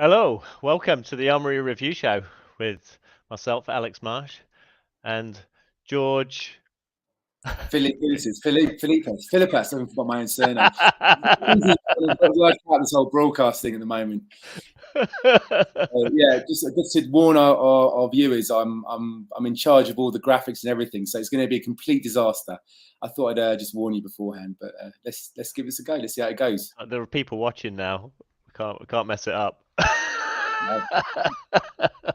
Hello, welcome to the Armoury Review Show with myself, Alex Marsh, and George. Philippus, I haven't forgot my own surname. Work out this whole broadcast thing at the moment. Just to warn our viewers, I'm in charge of all the graphics and everything, so it's going to be a complete disaster. I thought I'd just warn you beforehand, but let's give this a go. Let's see how it goes. There are people watching now. We can't mess it up.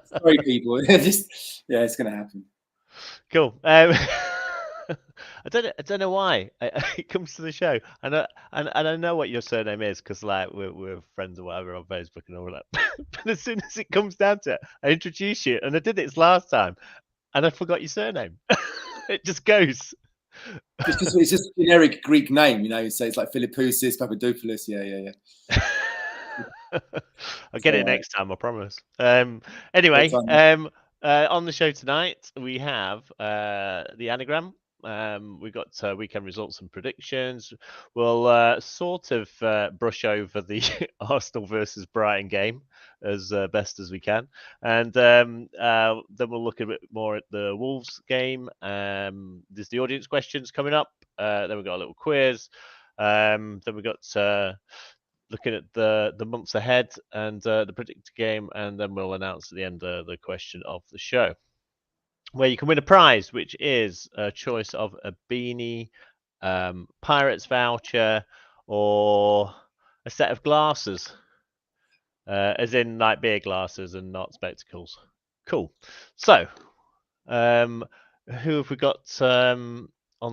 Sorry, people. It's going to happen. Cool. I don't know why it comes to the show, and I know what your surname is because like we're friends or whatever on Facebook and all that. But as soon as it comes down to it, I introduce you, and I did it last time, and I forgot your surname. It just goes. It's just a generic Greek name, you know. So it's like Philippousis, Papadopoulos. Yeah. I'll get it next time, I promise. Anyway, on the show tonight we have the anagram. We've got weekend results and predictions. We'll sort of brush over the Arsenal versus Brighton game as best as we can, and then we'll look a bit more at the Wolves game. There's the audience questions coming up. Then we've got a little quiz. Then we've got looking at the months ahead and the predictor game, and then we'll announce at the end the question of the show, where you can win a prize, which is a choice of a beanie, Pirates voucher, or a set of glasses, as in like beer glasses and not spectacles. Cool. So, who have we got on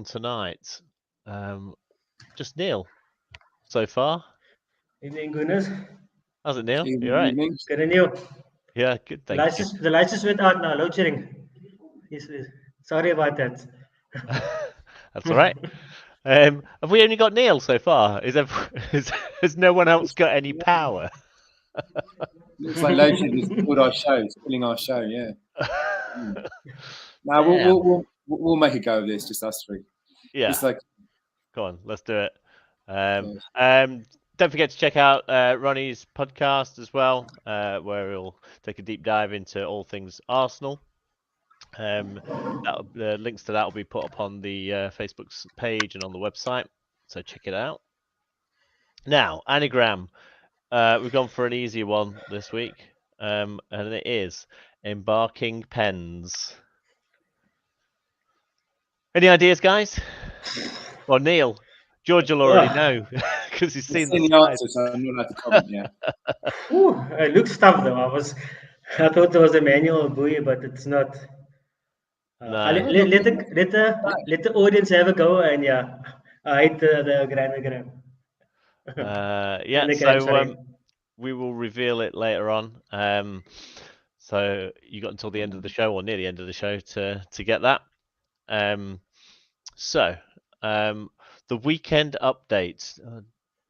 tonight? Just Neil so far. Evening, goodness. How's it, Neil? You all right? Good, Neil. Yeah, good. Thank you. The lights just went out now. Load shedding. Sorry about that. That's all right. Have we only got Neil so far? Has no one else got any power? Looks like load shedding is killed our show. It's killing our show. Yeah. Now we'll make a go of this. Just us three. Yeah. Go on. Let's do it. Don't forget to check out Ronnie's podcast as well, where he'll take a deep dive into all things Arsenal. The links to that will be put up on the Facebook page and on the website, so check it out. Now, anagram. We've gone for an easier one this week, and it is embarking pens. Any ideas, guys? Or Neil? George will already know because he's seen the answer, so I'm not allowed to comment. Yeah. It looks tough though. I thought there was a manual buoy, but it's not. No. Let the audience have a go, and I hate the granogram. So we will reveal it later on. So you got until the end of the show or near the end of the show to get that. The weekend updates.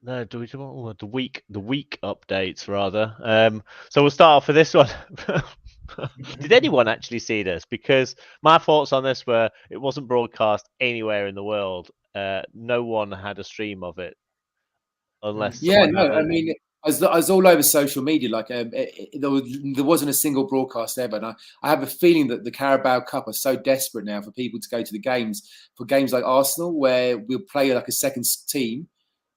No, do we do the week updates rather? So we'll start off with this one. Did anyone actually see this? Because my thoughts on this were it wasn't broadcast anywhere in the world. No one had a stream of it, unless. Yeah, no. I mean, I was all over social media. Like there wasn't a single broadcast ever. And I have a feeling that the Carabao Cup are so desperate now for people to go to the games, for games like Arsenal, where we'll play like a second team,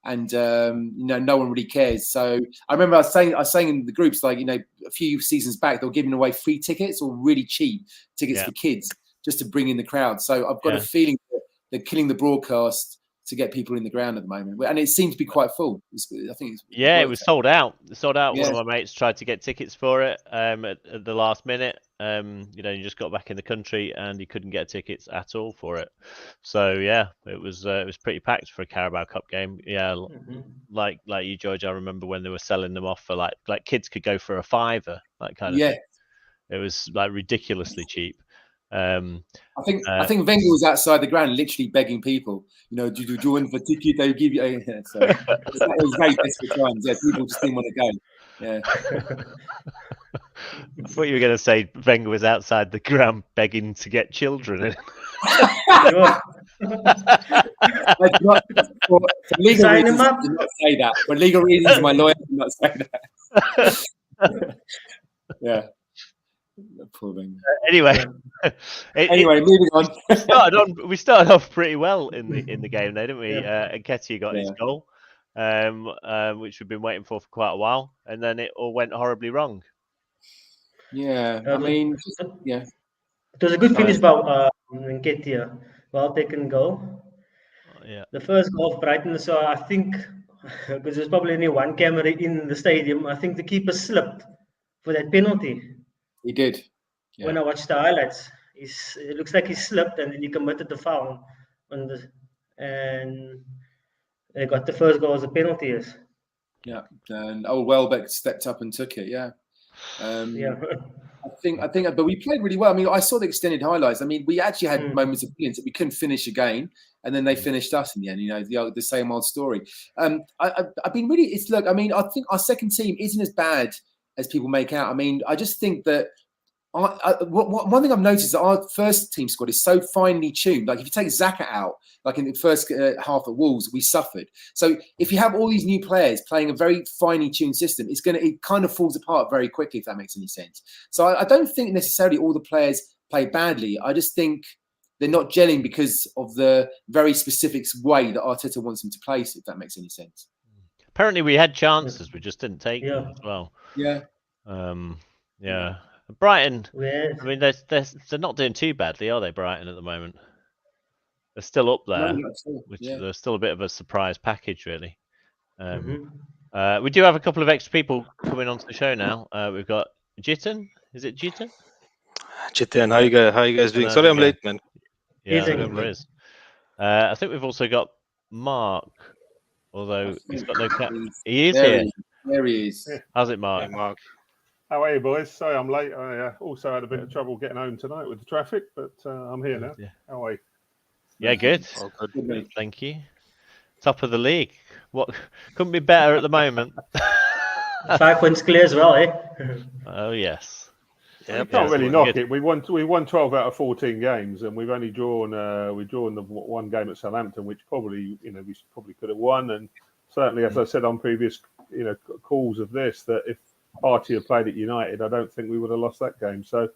and no one really cares. So I remember I was saying in the groups, like, a few seasons back, they were giving away free tickets or really cheap tickets for kids just to bring in the crowd. So I've got a feeling that they're killing the broadcast to get people in the ground at the moment, and it seems to be quite full. It was sold out. Sold out. Yeah. One of my mates tried to get tickets for it at the last minute. You just got back in the country and he couldn't get tickets at all for it. So yeah, it was pretty packed for a Carabao Cup game. Yeah, like you, George. I remember when they were selling them off for like kids could go for a £5, that kind of thing. It was like ridiculously cheap. I think Wenger was outside the ground literally begging people, do you want the ticket? They'll give you. So it was very desperate times. Yeah, people just didn't want to go. Yeah. I thought you were going to say Wenger was outside the ground begging to get children in. For legal reasons, I did not say that. For legal reasons, my lawyer did not say that. Yeah. Poor thing. Anyway, Anyway, moving on. we started off pretty well in the game, though, didn't we? And Nketiah got his goal, which we've been waiting for quite a while, and then it all went horribly wrong. Yeah, I mean, yeah. It was a good finish by Nketiah. Well taken goal. Yeah. The first goal of Brighton, so I think, because there's probably only one camera in the stadium, I think the keeper slipped for that penalty. He did. Yeah. When I watched the highlights, it looks like he slipped and then he committed the foul and they got the first goal as a penalty. Yes. Yeah, and Welbeck stepped up and took it. Yeah. Yeah. I think, but we played really well. I mean, I saw the extended highlights. I mean, we actually had moments of brilliance that we couldn't finish again, and then they finished us in the end. You know, the same old story. I've been really. Look. I mean, I think our second team isn't as bad as people make out. I mean, I just think that. One thing I've noticed is that our first team squad is so finely tuned. Like if you take Xhaka out, like in the first half at Wolves, we suffered. So if you have all these new players playing a very finely tuned system, it kind of falls apart very quickly, if that makes any sense. So I don't think necessarily all the players play badly. I just think they're not gelling because of the very specific way that Arteta wants them to place, if that makes any sense. Apparently we had chances, we just didn't take them as well. Yeah. Yeah. Brighton, I mean, they're not doing too badly, are they, Brighton, at the moment? They're still up there, which they're still a bit of a surprise package, really. We do have a couple of extra people coming onto the show now. We've got Jitin. Is it Jitin? Jitin, how you guys doing? Sorry I'm late, man. Yeah, no worries. I think we've also got Mark, although he's got no cap. He is here. There he is. How's it, Mark? Hey, Mark. How are you, boys? Sorry I'm late. I also had a bit of trouble getting home tonight with the traffic, but I'm here now. Yeah. How are you? Yeah, good. All good. Thank you. Top of the league. What couldn't be better at the moment. 5 points clear as well, eh? Oh yes. Yeah, you can't really knock it. We won 12 out of 14 games, and we've only drawn the one game at Southampton, which probably we probably could have won. And certainly, as I said on previous calls of this, that if Party had played at United, I don't think we would have lost that game. So,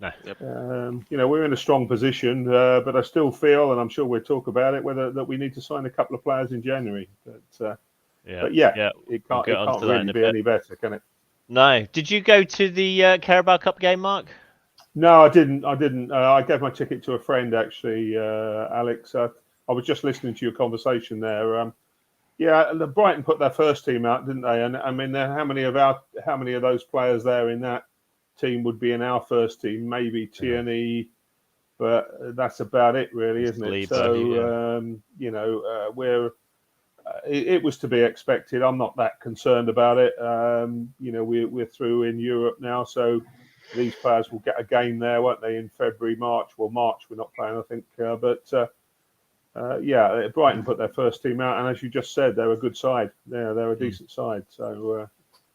we're in a strong position, but I still feel, and I'm sure we'll talk about it, that we need to sign a couple of players in January. It can't really be any better, can it? No. Did you go to the Carabao Cup game, Mark? No, I didn't. I gave my ticket to a friend, actually, Alex. I was just listening to your conversation there. The Brighton put their first team out, didn't they? And I mean, how many of those players there in that team would be in our first team? Maybe Tierney, but that's about it, really, isn't it? So it was to be expected. I'm not that concerned about it. We're through in Europe now, so these players will get a game there, won't they? In February, March. Well, March we're not playing, I think, Brighton put their first team out, and as you just said, they're a good side. They're a decent side, so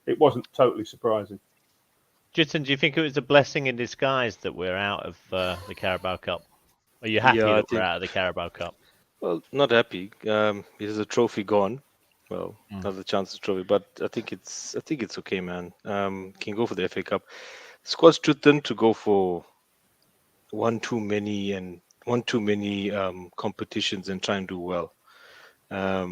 it wasn't totally surprising. Jitin, do you think it was a blessing in disguise that we're out of the Carabao Cup? Are you happy that we're out of the Carabao Cup? Well, not happy. It is a trophy gone. Well, another chance of trophy, but I think it's okay, man. Can go for the FA Cup. Squad's too thin to go for one too many competitions and try and do well. I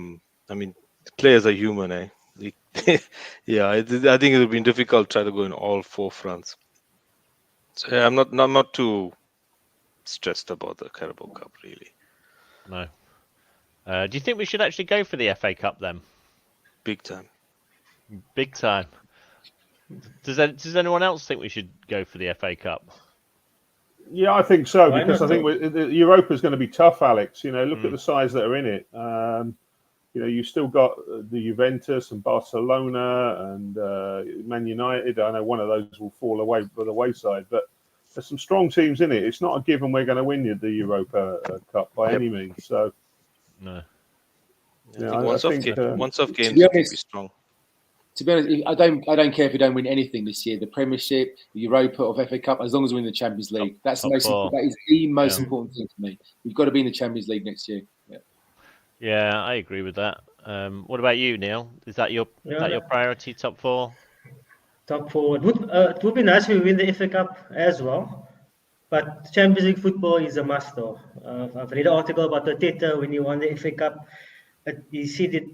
mean, players are human, eh? I think it would be difficult to try to go in all four fronts. So I'm not too stressed about the Carabao Cup, really. No. Do you think we should actually go for the FA Cup then? Big time. Big time. Does anyone else think we should go for the FA Cup? Yeah, I think so, because I think Europa is going to be tough, Alex. Look at the sides that are in it. You've still got the Juventus and Barcelona and Man United. I know one of those will fall away by the wayside, but there's some strong teams in it. It's not a given we're going to win the Europa Cup by any means. So, no. Once off games will be strong. To be honest, I don't care if we don't win anything this year. The Premiership, the Europa, or FA Cup, as long as we win the Champions League, that is the most important thing for me. We've got to be in the Champions League next year. Yeah, I agree with that. What about you, Neil? Is that your priority? Top four? top four. It would be nice if we win the FA Cup as well. But Champions League football is a must, though. I've read an article about Arteta when he won the FA Cup. He said it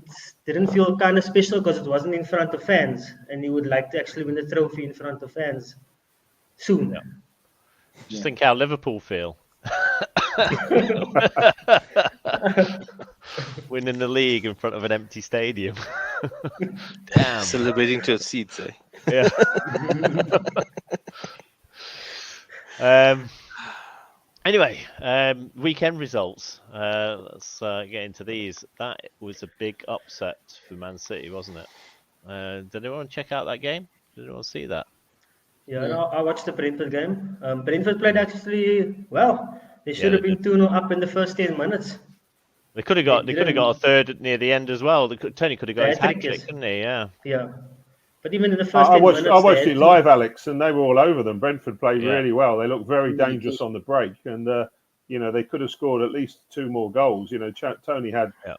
didn't feel kind of special because it wasn't in front of fans, and he would like to actually win the trophy in front of fans soon. Yeah. Just think how Liverpool feel. Winning the league in front of an empty stadium. Damn. Celebrating to a seats, eh? Yeah. Anyway, weekend results. Let's get into these. That was a big upset for Man City, wasn't it? Did anyone check out that game? Did anyone see that? Yeah, no, I watched the Brentford game. Brentford played actually well. They should have been 2-0 up in the first 10 minutes. They could have got a third near the end as well. Tony could have got his hat trick, couldn't he? Yeah. Yeah. But even in the first I 10 watched minutes, it live, Alex, and they were all over them. Brentford played really well. They looked very dangerous on the break, and they could have scored at least 2 more goals. Tony had a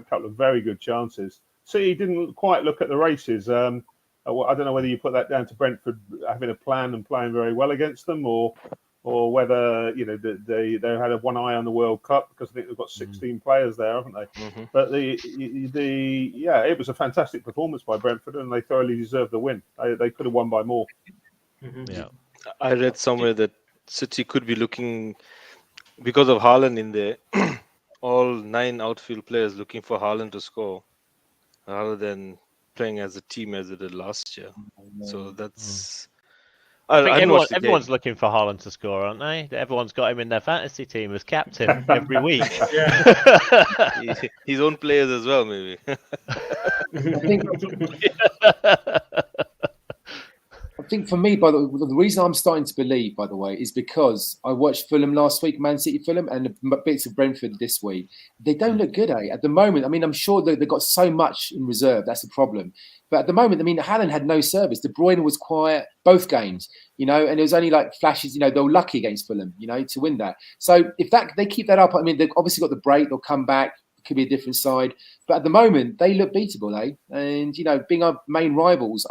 couple of very good chances. City didn't quite look at the races. I don't know whether you put that down to Brentford having a plan and playing very well against them, or whether they had one eye on the World Cup, because I think they've got 16 players there, haven't they? Mm-hmm. But it was a fantastic performance by Brentford, and they thoroughly deserved the win. They could have won by more. Mm-hmm. Yeah, I read somewhere that City could be looking, because of Haaland in there, all 9 outfield players looking for Haaland to score, rather than playing as a team as they did last year. So that's. I think everyone's looking for Haaland to score, aren't they? Everyone's got him in their fantasy team as captain every week. His own players as well, maybe. I think for me, the reason I'm starting to believe, by the way, is because I watched Fulham last week, Man City Fulham, and bits of Brentford this week. They don't look good, at the moment. I mean, I'm sure that they've got so much in reserve. That's the problem. But at the moment, I mean, Haaland had no service. De Bruyne was quiet both games, and it was only like flashes. They were lucky against Fulham, to win that. So if they keep that up, I mean, they've obviously got the break. They'll come back. It could be a different side. But at the moment, they look beatable, And, being our main rivals,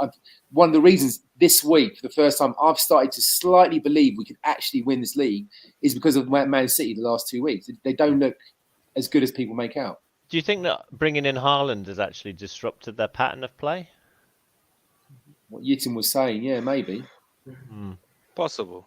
one of the reasons this week, for the first time, I've started to slightly believe we could actually win this league is because of Man City the last 2 weeks. They don't look as good as people make out. Do you think that bringing in Haaland has actually disrupted their pattern of play? What Yitton was saying, yeah, maybe. Possible.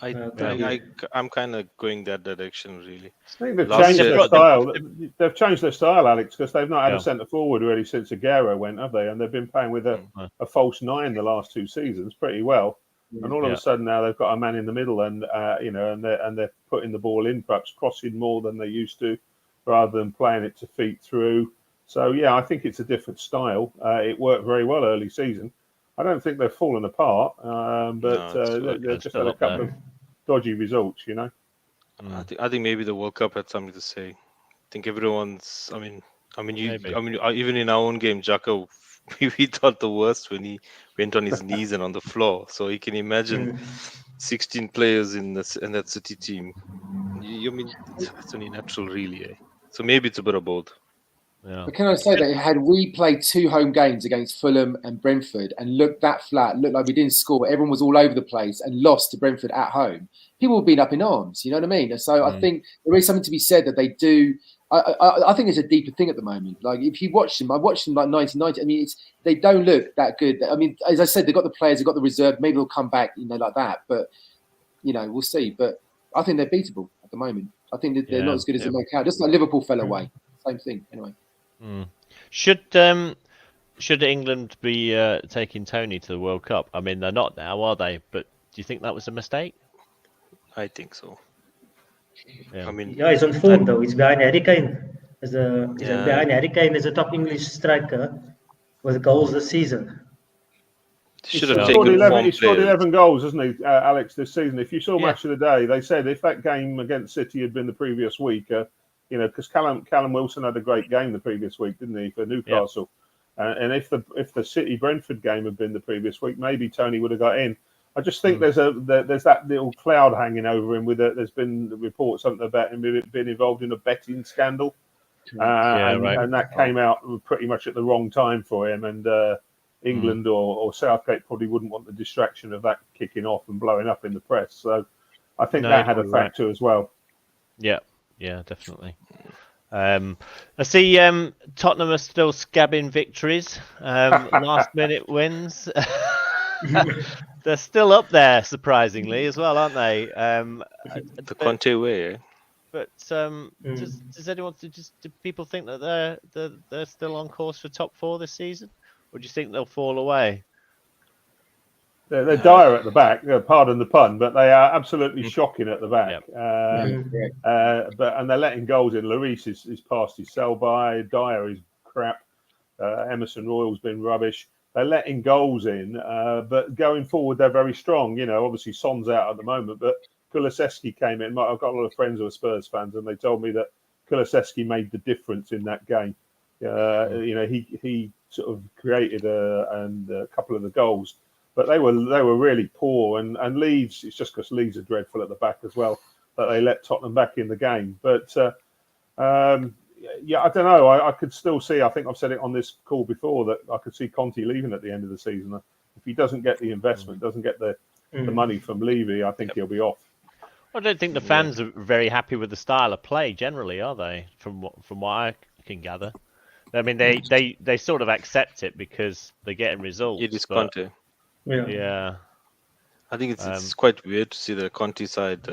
I'm kind of going that direction, really. I think they've changed their style. They've changed their style, Alex, because they've not had a centre forward really since Aguero went, have they? And they've been playing with a false 9 the last 2 seasons pretty well. And all of a sudden now they've got a man in the middle, and they're putting the ball in, perhaps crossing more than they used to, rather than playing it to feet through. So I think it's a different style. It worked very well early season. I don't think they've fallen apart, but they've just had a couple of dodgy results, I think maybe the World Cup had something to say. I think everyone's. I mean, even in our own game, Xhaka, we thought the worst when he went on his knees and on the floor. So you can imagine 16 players in that City team. It's only natural, really. So maybe it's a bit of both. Yeah. But can I say that had we played 2 home games against Fulham and Brentford and looked that flat, looked like we didn't score, everyone was all over the place and lost to Brentford at home, people would have been up in arms, you know what I mean? So I think there is something to be said that they do. I think it's a deeper thing at the moment. Like if you watch them, I watched them like 1990. I mean, they don't look that good. I mean, as I said, they've got the players, they've got the reserve. Maybe they'll come back, like that. But, we'll see. But I think they're beatable at the moment. I think that they're not as good as they make out. Just like Liverpool fell away. Same thing, anyway. Should England be taking Tony to the World Cup? I mean, they're not now, are they? But do you think that was a mistake? I think so. Yeah. I mean, he's on form though. He's behind Harry Kane. Behind Harry Kane as a top English striker with goals this season. Should have taken 11. He scored 11 goals, hasn't he, Alex, this season? If you saw Match of the Day, they said if that game against City had been the previous week. Because Callum Wilson had a great game the previous week, didn't he, for Newcastle? And if the City Brentford game had been the previous week, maybe Tony would have got in. I just think there's that little cloud hanging over him. There's been reports something about him being involved in a betting scandal, and that came out pretty much at the wrong time for him. And England or Southgate probably wouldn't want the distraction of that kicking off and blowing up in the press. So I think that had a factor as well. Yeah, definitely. I see Tottenham are still scabbing victories, last minute wins. They're still up there, surprisingly, as well, aren't they? The Conte way. Eh? But does anyone do people think that they're still on course for top 4 this season, or do you think they'll fall away? They're dire at the back. Pardon the pun, but they are absolutely shocking at the back. Yep. And they're letting goals in. Lloris is past his sell by. Dyer is crap. Emerson Royal's been rubbish. They're letting goals in, but going forward they're very strong. You know, obviously Son's out at the moment, but Kulusevski came in. I've got a lot of friends who are Spurs fans, and they told me that Kulusevski made the difference in that game. You know, he sort of created a couple of the goals, but they were really poor. And Leeds, it's just because Leeds are dreadful at the back as well that they let Tottenham back in the game. But yeah, I don't know. I could still see. I think I've said it on this call before that I could see Conte leaving at the end of the season if he doesn't get the investment, doesn't get the money from Levy. I think he'll be off. I don't think the fans are very happy with the style of play generally, are they? From what I can gather, I mean they sort of accept it because they're getting results. It is Conte. Yeah. I think it's quite weird to see the Conte side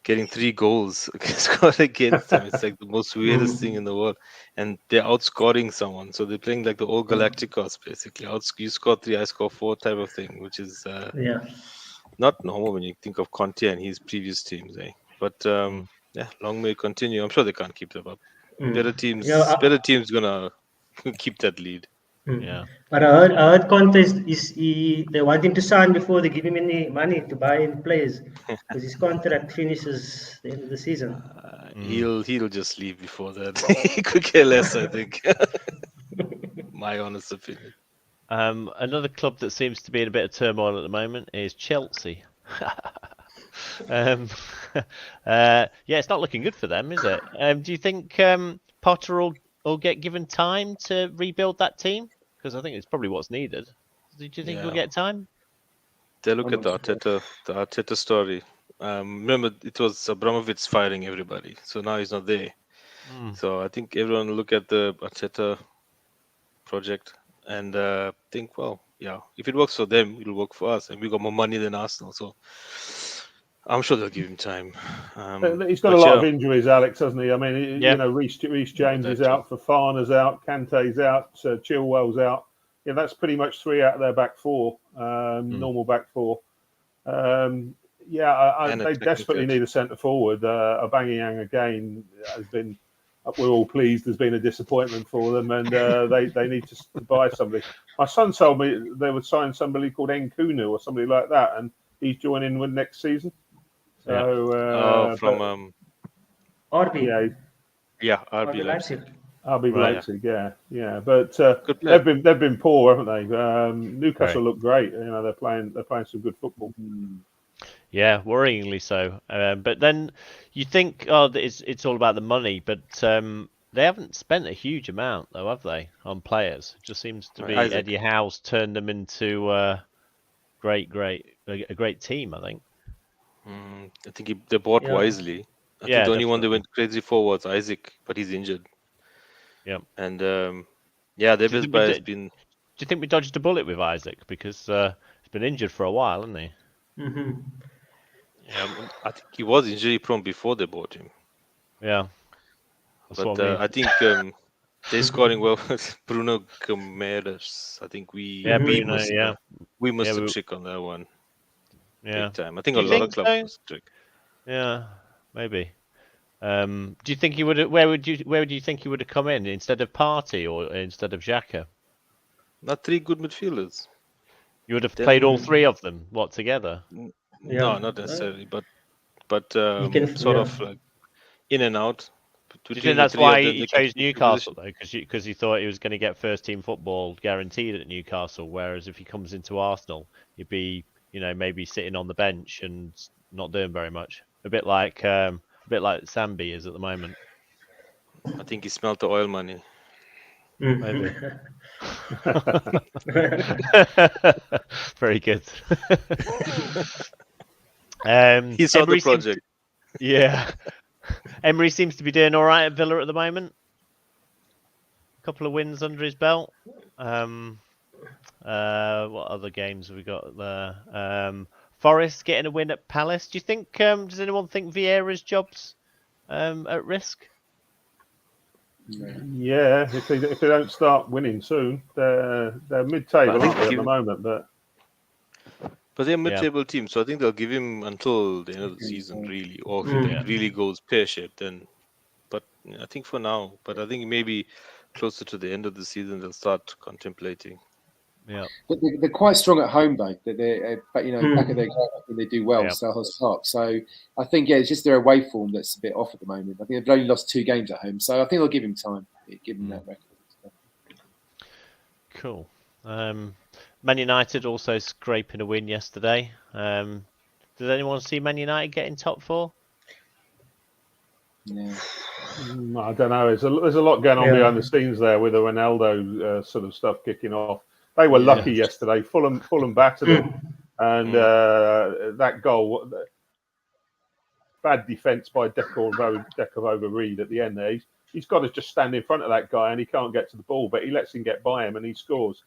getting 3 goals scored against them. It's like the most weirdest thing in the world, and they're outscoring someone. So they're playing like the old Galacticos, basically. You score 3, I score 4 type of thing, which is not normal when you think of Conte and his previous teams, eh? But yeah, long may it continue. I'm sure they can't keep them up. Better teams gonna keep that lead. Yeah. But I heard Conte they want him to sign before they give him any money to buy in players because his contract finishes the end of the season. He'll just leave before that. He could care less, I think. My honest opinion. Another club that seems to be in a bit of turmoil at the moment is Chelsea. Yeah, it's not looking good for them, is it? Do you think Potter will get given time to rebuild that team? Because I think it's probably what's needed. Do you think he'll get time? They look at the Arteta story. Remember, it was Abramovich firing everybody, so now he's not there. So I think everyone will look at the Arteta project and think, well, yeah, if it works for them, it'll work for us, and we got more money than Arsenal. So I'm sure they'll give him time. He's got a lot of injuries, Alex, hasn't he? I mean, you know, Reece James is out, Fofana's out, Kante's out, Chilwell's out. Yeah, that's pretty much 3 out of their back 4, normal back 4. They desperately need a centre forward. Aubameyang again has been. We're all pleased. There's been a disappointment for them, and they need to buy somebody. My son told me they would sign somebody called Nkunu or somebody like that, and he's joining with next season. So from RB. RB Leipzig. RB Leipzig, yeah. But they've been poor, haven't they? Newcastle look great. You know, they're playing some good football. Yeah, worryingly so. But then you think, it's all about the money, but they haven't spent a huge amount, though, have they, on players? It just seems to be Eddie Howe's turned them into a great team, I think. I think they bought wisely. I think the only one they went crazy for was Isaac, but he's injured. Yeah. And their best player has been. Do you think we dodged a bullet with Isaac because he's been injured for a while, hasn't he? Mm-hmm. Yeah, I think he was injury prone before they bought him. Yeah. But I think they're scoring well with Bruno Gomes. I think we missed a trick on that one. Yeah. Big time. I think a lot of clubs missed a trick. Yeah, maybe. Do you think he would? Where would you think he would have come in instead of Partey or instead of Xhaka? Not 3 good midfielders. You would have played all 3 of them together. No, not necessarily, but sort of like in and out. Do you think that's why he chose Newcastle though? Because he thought he was going to get first team football guaranteed at Newcastle, whereas if he comes into Arsenal, he'd be maybe sitting on the bench and not doing very much. A bit like Sambi is at the moment. I think he smelled the oil money. Maybe. Very good. He saw Emery the project. Yeah. Emery seems to be doing all right at Villa at the moment. A couple of wins under his belt. What other games have we got there? Forest getting a win at Palace. Do you think? Does anyone think Vieira's job's at risk? Yeah, if they don't start winning soon, they're mid-table, aren't they, at the moment? But they're a mid-table team, so I think they'll give him until the end of the season, really. Or if it really goes pear-shaped, then. But I think for now. But I think maybe closer to the end of the season, they'll start contemplating. Yeah, but they're quite strong at home though. They're back of their game, I think they do well. Selhurst Park. So I think it's just their away form that's a bit off at the moment. I think they've only lost 2 games at home, so I think they'll give him time, give him that record. Cool. Man United also scraping a win yesterday. Did anyone see Man United getting top 4? Yeah. I don't know. There's a lot going on behind the scenes there with the Ronaldo sort of stuff kicking off. They were lucky yesterday. Fulham battered them, and that goal, bad defence by Decor Reed at the end there. He's got to just stand in front of that guy, and he can't get to the ball, but he lets him get by him, and he scores.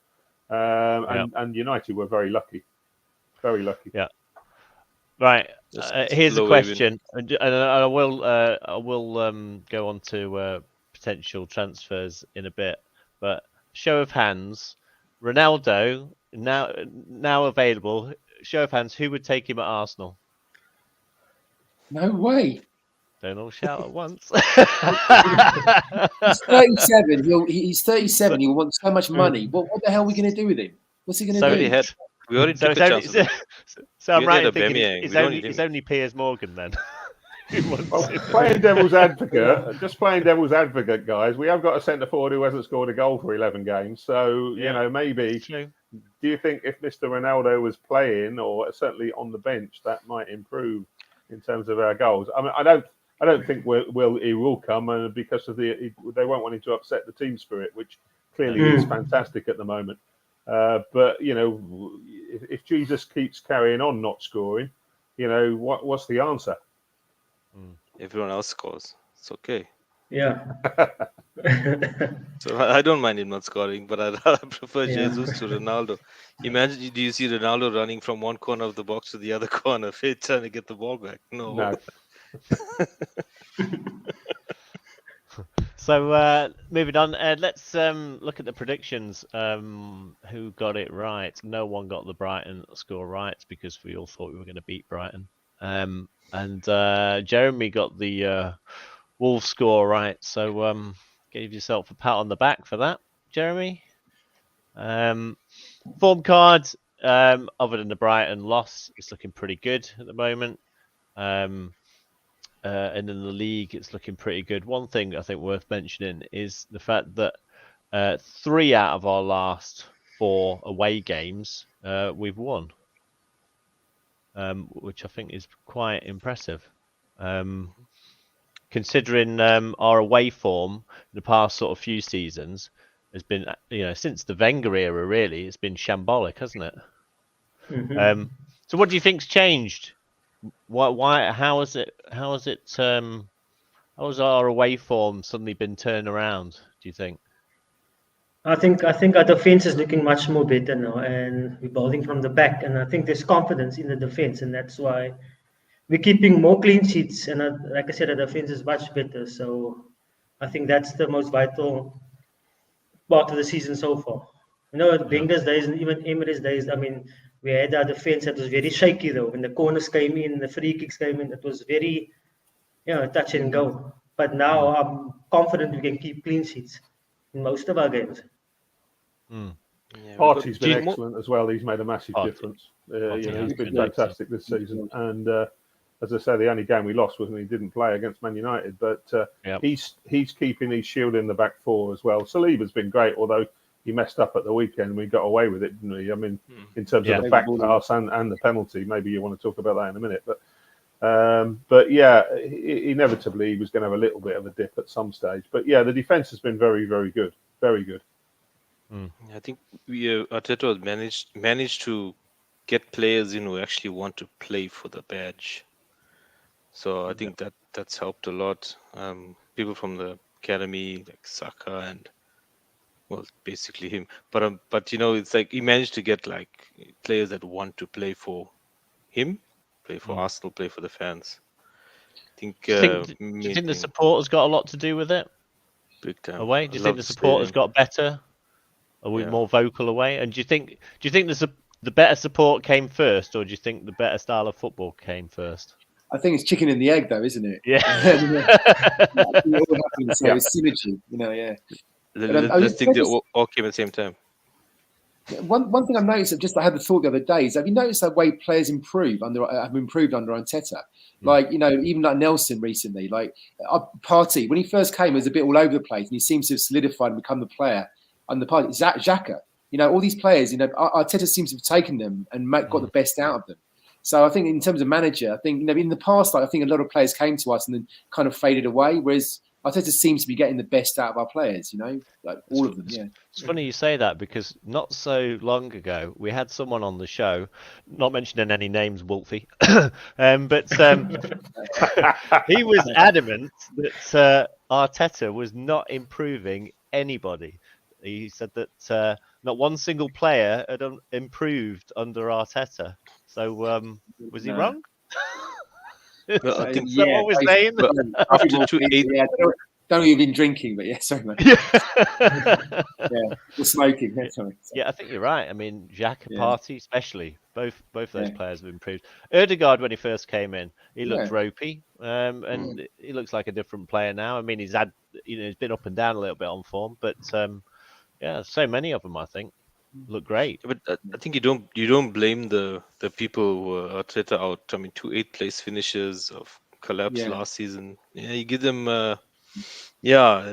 And United were very lucky, very lucky. Yeah. Right. Here's a question, and I will go on to potential transfers in a bit. But show of hands, Ronaldo now available. Show of hands, who would take him at Arsenal? No way. Don't all shout at once. He's 37. He's 37. He wants so much money. What the hell are we going to do with him? What's he going to do? We already took a chance. So I'm right in thinking it's only Piers Morgan then. Playing devil's advocate, guys. We have got a centre forward who hasn't scored a goal for 11 games. So maybe. Do you think if Mr. Ronaldo was playing, or certainly on the bench, that might improve in terms of our goals? I mean, I don't think he will come, and because of they won't want him to upset the team spirit, which clearly is fantastic at the moment. But if Jesus keeps carrying on not scoring, what's the answer? Everyone else scores. It's okay. Yeah. So I don't mind him not scoring, but I prefer Jesus to Ronaldo. Imagine, do you see Ronaldo running from one corner of the box to the other corner, trying to get the ball back? No. So moving on, let's look at the predictions. Who got it right? No one got the Brighton score right because we all thought we were going to beat Brighton. And Jeremy got the Wolves score right. So give yourself a pat on the back for that, Jeremy. Form card, other than the Brighton loss, it's looking pretty good at the moment. And in the league, it's looking pretty good. One thing I think worth mentioning is the fact that 3 out of our last 4 away games we've won, which I think is quite impressive. Considering our away form in the past sort of few seasons has been, since the Wenger era, really, it's been shambolic, hasn't it? Mm-hmm. So what do you think's changed? Why? How has our away form suddenly been turned around? Do you think? I think our defense is looking much more better now, and we're building from the back. And I think there's confidence in the defense, and that's why we're keeping more clean sheets. And like I said, the defense is much better. So I think that's the most vital part of the season so far. Wenger's days and even Emery's days. I mean, we had our defense that was very shaky though. When the corners came in, the free kicks came in, it was very, touch and go. But now I'm confident we can keep clean sheets in most of our games. Partey's been excellent as well. He's made a massive difference. He's been fantastic this season. And as I say, the only game we lost was when he didn't play against Man United. But he's keeping his shield in the back 4 as well. Saliba's been great, although he messed up at the weekend. We got away with it, didn't we? I mean, in terms of the back pass and the penalty. Maybe you want to talk about that in a minute. But inevitably he was going to have a little bit of a dip at some stage. But the defence has been very, very good. Very good. I think Arteta managed to get players in who actually want to play for the badge. So I think that's helped a lot. People from the academy like Xhaka and basically him. But it's like he managed to get like players that want to play for him, play for Arsenal, play for the fans. I think. Do you think the support has got a lot to do with it? Big time. Away? Do you think the support has got better? Are we more vocal away? And do you think the better support came first, or do you think the better style of football came first? I think it's chicken and the egg, though, isn't it? Yeah. So it's synergy, yeah. Let's think they all came at the same time. One thing I've noticed, I had the thought the other day, is have you noticed the way players have improved under Arteta? Like, even like Nelson recently, like Partey, when he first came, he was a bit all over the place, and he seems to have solidified and become the player under Partey. Xhaka, all these players, Arteta seems to have taken them and got the best out of them. So I think in terms of manager, I think, in the past, I think a lot of players came to us and then kind of faded away, whereas Arteta seems to be getting the best out of our players, like all of them. Yeah, it's funny you say that, because not so long ago we had someone on the show, not mentioning any names, Wolfie, but he was adamant that Arteta was not improving anybody. He said that not one single player had improved under Arteta. So was he wrong? Well, I think what we're saying. Don't even been drinking, but sorry, mate. Or smoking. Sorry. Yeah, I think you're right. I mean, Xhaka, Partey, especially both those players have improved. Odegaard, when he first came in, he looked ropey, and he looks like a different player now. I mean, he's had, he's been up and down a little bit on form, but so many of them, I think, look great. But I think you don't blame the people who are Arteta out. I mean, 2 8th place finishes of collapse last season. Yeah, you give them. And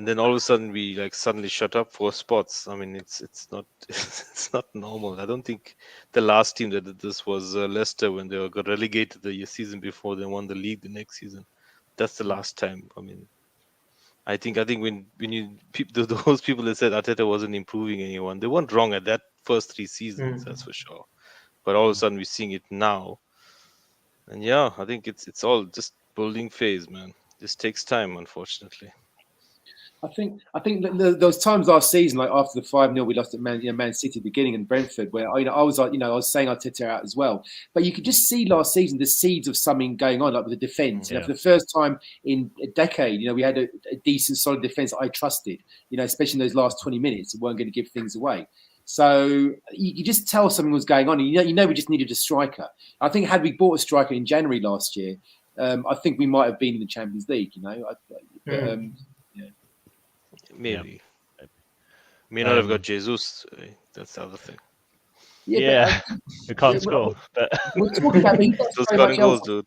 then all of a sudden we suddenly shut up 4 spots. I mean, it's not it's not normal. I don't think the last team that did this was Leicester when they got relegated the season before. They won the league the next season. That's the last time. I mean, I think when those people that said Arteta wasn't improving anyone, they weren't wrong at that first 3 seasons. That's for sure. But all of a sudden we're seeing it now, and I think it's all just building phase, man. This takes time, unfortunately. I think those times last season, like after the 5-0 we lost at Man City at the beginning and Brentford, where I was saying Arteta out as well. But you could just see last season the seeds of something going on, like with the defence. For the first time in a decade, we had a decent, solid defence I trusted. Especially in those last 20 minutes, it weren't going to give things away. So you just tell something was going on. We just needed a striker. I think had we bought a striker in January last year, I think we might have been in the Champions League. Maybe. May not have got Jesus. That's the other thing. Yeah, we can't score. But we're talking about those scoring goals, dude.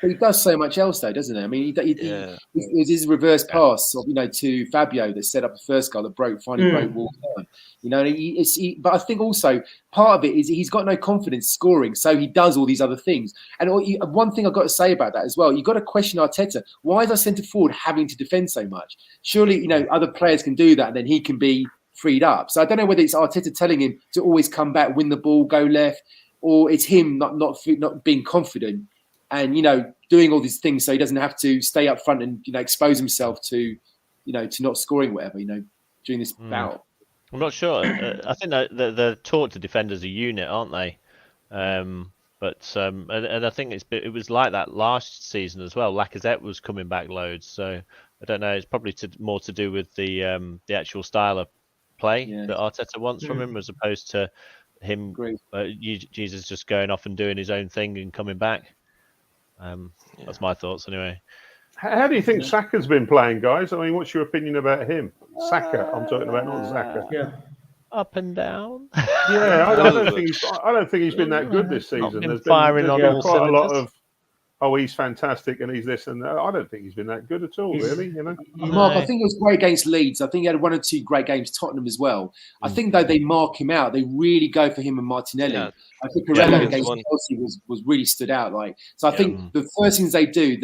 But he does so much else, though, doesn't he? I mean, it was his reverse pass, to Fabio that set up the first goal that finally broke Wall down. But I think also part of it is he's got no confidence scoring, so he does all these other things. And one thing I've got to say about that as well, you've got to question Arteta. Why is our centre forward having to defend so much? Surely, other players can do that, and then he can be freed up. So I don't know whether it's Arteta telling him to always come back, win the ball, go left, or it's him not being confident and doing all these things so he doesn't have to stay up front and expose himself to to not scoring whatever during this bout. I'm not sure. I think that they're taught to defend as a unit, aren't they? And I think it was like that last season as well. Lacazette was coming back loads, so I don't know. It's probably more to do with the actual style of play that Arteta wants from him, as opposed to him Jesus just going off and doing his own thing and coming back. That's my thoughts anyway. How do you think Saka's been playing, guys? I mean, what's your opinion about him? Saka, I'm talking about, not Xhaka. Yeah. Up and down. Yeah, I don't think he's been that good this season. There's been quite a lot of, he's fantastic and he's this and that. I don't think he's been that good at all, really. Mark, I think it was great against Leeds. I think he had 1 or 2 great games, Tottenham as well. I think though they mark him out, they really go for him and Martinelli. I think Pirello against Chelsea was really stood out. So I think the first things they do,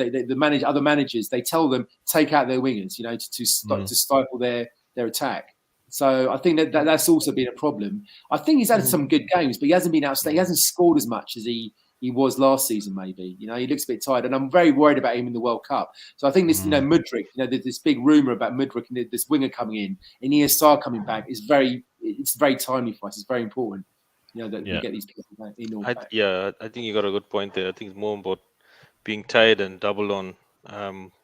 other managers, they tell them take out their wingers, to stifle their attack. So I think that's also been a problem. I think he's had some good games, but he hasn't been outstanding. He hasn't scored as much as he was last season, maybe. You know, he looks a bit tired, and I'm very worried about him in the World Cup. So I think this, Mudryk, there's this big rumor about Mudryk and this winger coming in, and ESR coming back it's very timely for us. It's very important, that we get these people back in or back. I think you got a good point there. I think it's more about being tired and double on.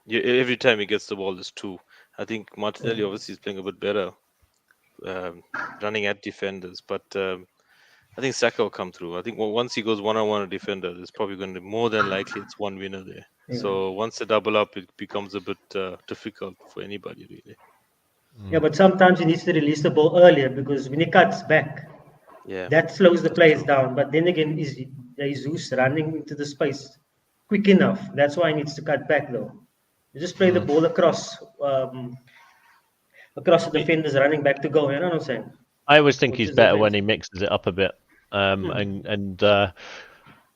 Every time he gets the ball, there's two. I think Martinelli obviously is playing a bit better, running at defenders, but I think Xhaka will come through. I think once he goes one-on-one a defender, there's probably going to be more than likely it's one winner there. Yeah. So once they double up, it becomes a bit difficult for anybody, really. Yeah, but sometimes he needs to release the ball earlier because when he cuts back, that slows the players down. But then again, is Jesus running into the space quick enough? That's why he needs to cut back, though. You just play the ball across the defenders running back to goal. You know what I'm saying? I always think he's better when he mixes it up a bit, and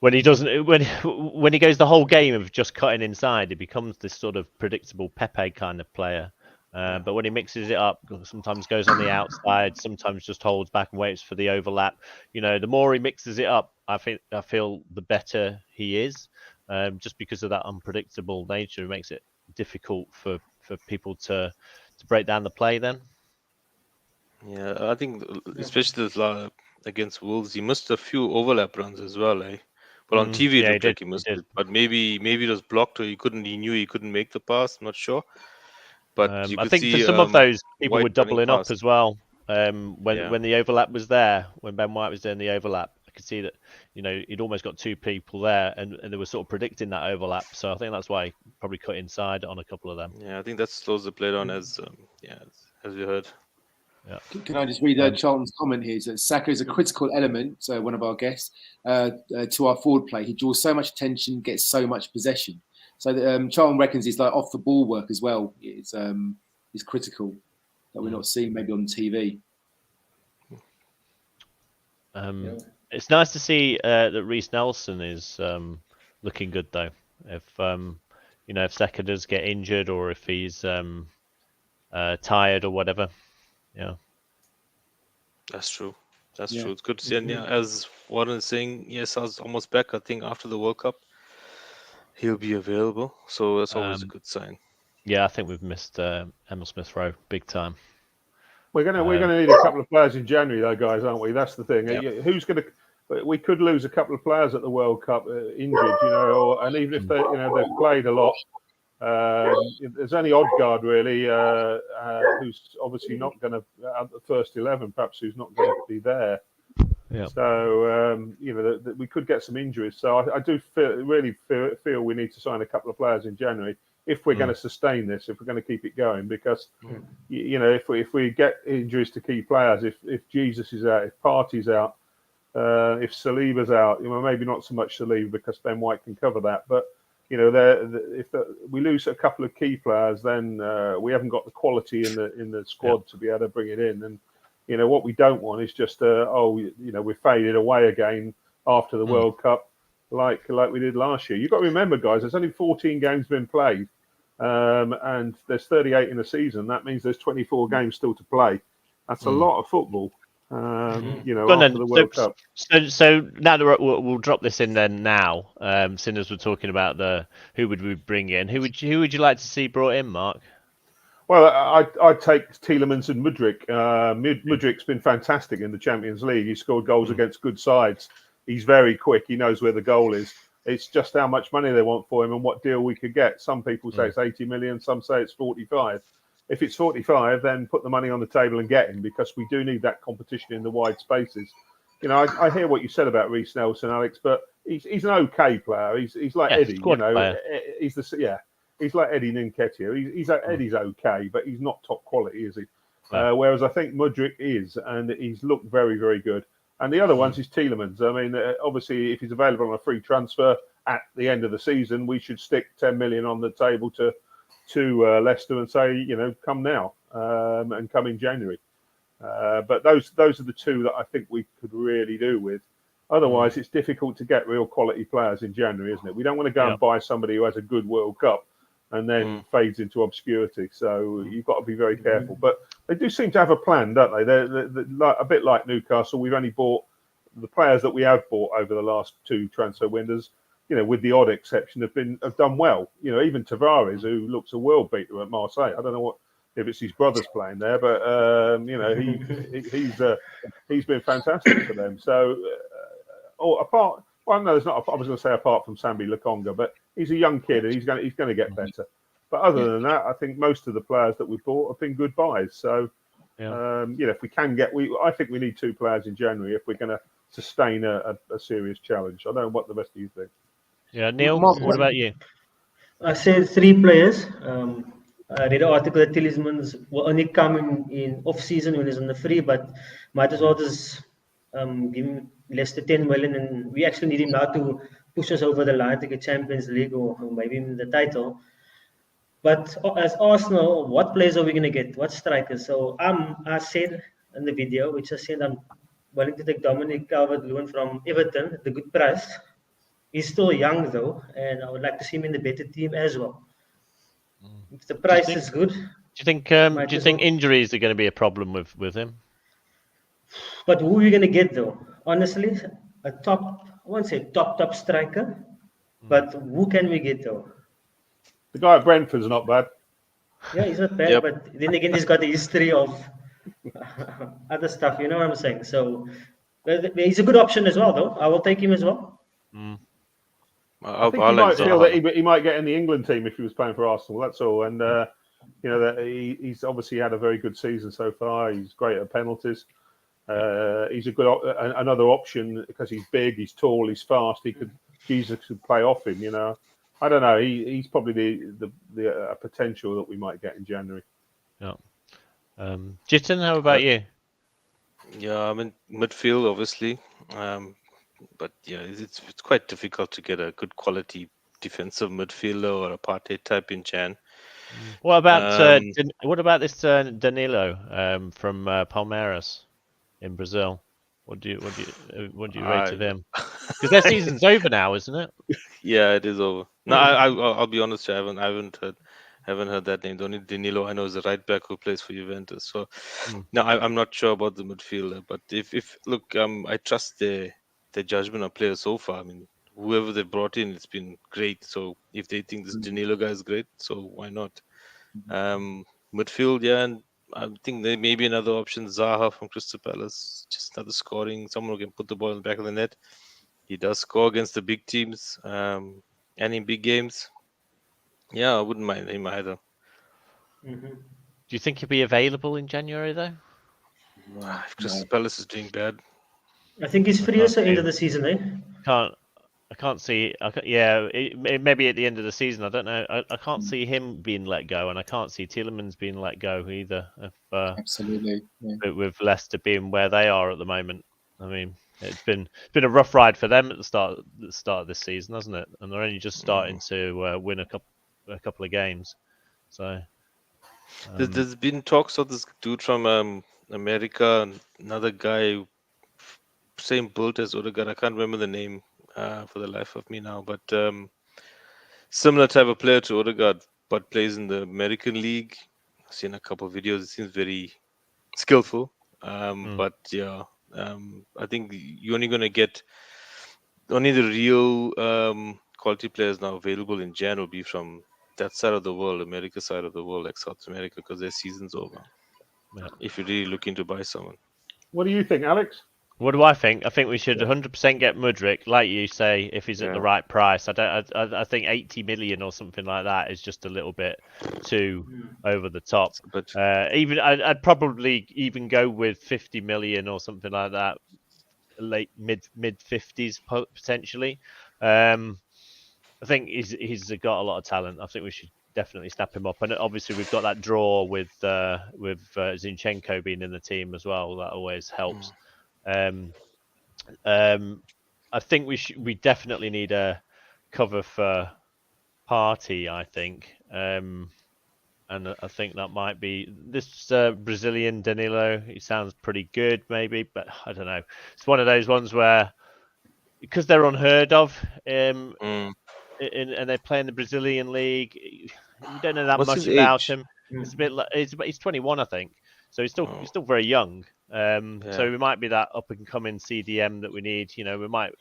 when he doesn't, when he goes the whole game of just cutting inside, he becomes this sort of predictable Pepe kind of player. But when he mixes it up, sometimes goes on the outside, sometimes just holds back and waits for the overlap. The more he mixes it up, I feel the better he is. Just because of that unpredictable nature, it makes it difficult for people to break down the play then. Yeah, I think especially against Wolves, he missed a few overlap runs as well. Well, on TV it looked like he missed it, but maybe it was blocked or he knew he couldn't make the pass. I'm not sure. But I think for some of those, people were doubling up as well. When the overlap was there, when Ben White was doing the overlap, I could see that he'd almost got two people there, and they were sort of predicting that overlap. So I think that's why he probably cut inside on a couple of them. Yeah, I think that slows the play down as we heard. Yeah. Can I just read Charlton's comment here? So Saka is a critical element, so one of our guests, to our forward play. He draws so much attention, gets so much possession. So Charlton reckons he's like off the ball work as well. It's critical that we're not seeing maybe on TV. It's nice to see that Reece Nelson is looking good though. If if Saka does get injured or if he's tired or whatever. Yeah, that's true. That's true. It's good to see. And as Warren is saying, yes, I was almost back. I think after the World Cup, he'll be available. So that's always a good sign. Yeah, I think we've missed Emil Smith-Rowe big time. We're gonna need a couple of players in January, though, guys, aren't we? That's the thing. Yep. Who's gonna? We could lose a couple of players at the World Cup injured, and even if they've played a lot. There's only Odegaard really, who's obviously not going to at the first 11. Perhaps who's not going to be there. Yeah. So we could get some injuries. So I do really feel we need to sign a couple of players in January if we're going to sustain this, if we're going to keep it going. Because if we get injuries to key players, if Jesus is out, if Partey's out, if Saliba's out, maybe not so much Saliba because Ben White can cover that, but. If we lose a couple of key players, then we haven't got the quality in the squad to be able to bring it in. And what we don't want is just we faded away again after the World Cup, like we did last year. You've got to remember, guys, there's only 14 games been played, and there's 38 in the season. That means there's 24 games still to play. That's a lot of football. After the World Cup. So now we'll drop this in then now. Seeing as we're talking about who would we bring in, who would you like to see brought in, Mark? Well, I'd take Tielemans and Mudryk. Mudryk's been fantastic in the Champions League. He scored goals against good sides. He's very quick. He knows where the goal is. It's just how much money they want for him and what deal we could get. Some people say it's 80 million. Some say it's 45. If it's 45, then put the money on the table and get him because we do need that competition in the wide spaces. I hear what you said about Reece Nelson, Alex, but he's an okay player. He's like Eddie, he's like Eddie Nketiah. Eddie's okay, but he's not top quality, is he? No. Whereas I think Mudryk is, and he's looked very, very good. And the other ones is Tielemans. I mean, obviously, if he's available on a free transfer at the end of the season, we should stick 10 million on the table to Leicester and say, come now and come in January. But those are the two that I think we could really do with. Otherwise, it's difficult to get real quality players in January, isn't it? We don't want to go and buy somebody who has a good World Cup and then fades into obscurity. So you've got to be very careful. But they do seem to have a plan, don't they? They're like, a bit like Newcastle. We've only bought the players that we have bought over the last 2 transfer windows. With the odd exception, have done well. Even Tavares, who looks a world beater at Marseille. I don't know if it's his brothers playing there, but he's been fantastic for them. So, apart from Sambi Lokonga, but he's a young kid and he's going to get better. But other than that, I think most of the players that we bought have been good buys. So, if we can I think we need 2 players in January if we're going to sustain a serious challenge. I don't know what the rest of you think. Yeah, Neil, what about you? I said 3 players. I read an article that Tielemans will only come in off-season when he's on the free, but might as well just give him less than 10 million, and we actually need him now to push us over the line to get Champions League or maybe even the title. But as Arsenal, what players are we going to get? What strikers? So I said in the video, which I said I'm willing to take Dominic Calvert-Lewin from Everton at a good price. He's still young though, and I would like to see him in the better team as well. If the price is good. Do you think injuries are going to be a problem with him? But who are we going to get though? Honestly, I won't say top striker, but who can we get though? The guy at Brentford's not bad. Yeah, he's not bad, but then again, he's got a history of other stuff. You know what I'm saying? So he's a good option as well, though. I will take him as well. I think he might feel that he might get in the England team if he was playing for Arsenal. That's all. And that he's obviously had a very good season so far. He's great at penalties. He's a good another option because he's big, he's tall, he's fast. Jesus could play off him. I don't know. He's probably the potential that we might get in January. Yeah. Jitten, how about you? Yeah, I'm in midfield, obviously. But yeah, it's quite difficult to get a good quality defensive midfielder or a partey type in Jan. What about this Danilo from Palmeiras in Brazil? What do you rate of him? Because their season's over now, isn't it? Yeah, it is over. No, I'll be honest. I haven't heard that name. The only Danilo I know is the right back who plays for Juventus. So no, I'm not sure about the midfielder. But if look, I trust their judgment on players so far. I mean, whoever they brought in, it's been great. So if they think this Danilo guy is great, so why not? Midfield, yeah, and I think there may be another option, Zaha from Crystal Palace, just another scoring, someone who can put the ball in the back of the net. He does score against the big teams and in big games. Yeah, I wouldn't mind him either. Do you think he'll be available in January though? If Crystal Palace is doing bad, I think he's free at the end of the season, eh? I can't see. Maybe at the end of the season. I don't know. I can't see him being let go, and I can't see Tielemans being let go either. Absolutely, with Leicester being where they are at the moment. I mean, it's been a rough ride for them at the start of this season, hasn't it? And they're only just starting to win a couple of games. So there's been talks of this dude from America, another guy, same build as Odegaard. I can't remember the name. For the life of me now, but similar type of player to Odegaard, but plays in the American League. I've seen a couple of videos. It seems very skillful, but yeah, I think you're only going to get the real quality players now available in Jan will be from that side of the world, America side of the world, like South America, because their season's over. Yeah. If you're really looking to buy someone. What do you think, Alex? What do I think? I think we should 100% get Mudryk, like you say, if he's at the right price. I think 80 million or something like that is just a little bit too over the top. But I'd probably even go with 50 million or something like that, late mid 50s potentially. I think he's got a lot of talent. I think we should definitely snap him up. And obviously we've got that draw with Zinchenko being in the team as well. That always helps. I think we definitely need a cover for Partey, I think, and I think that might be this Brazilian Danilo. He sounds pretty good, maybe, but I don't know. It's one of those ones where because they're unheard of, and they play in the Brazilian league, you don't know that much about him. It's a bit. He's 21, I think. So he's still very young. So we might be that up and coming CDM that we need. You know, we might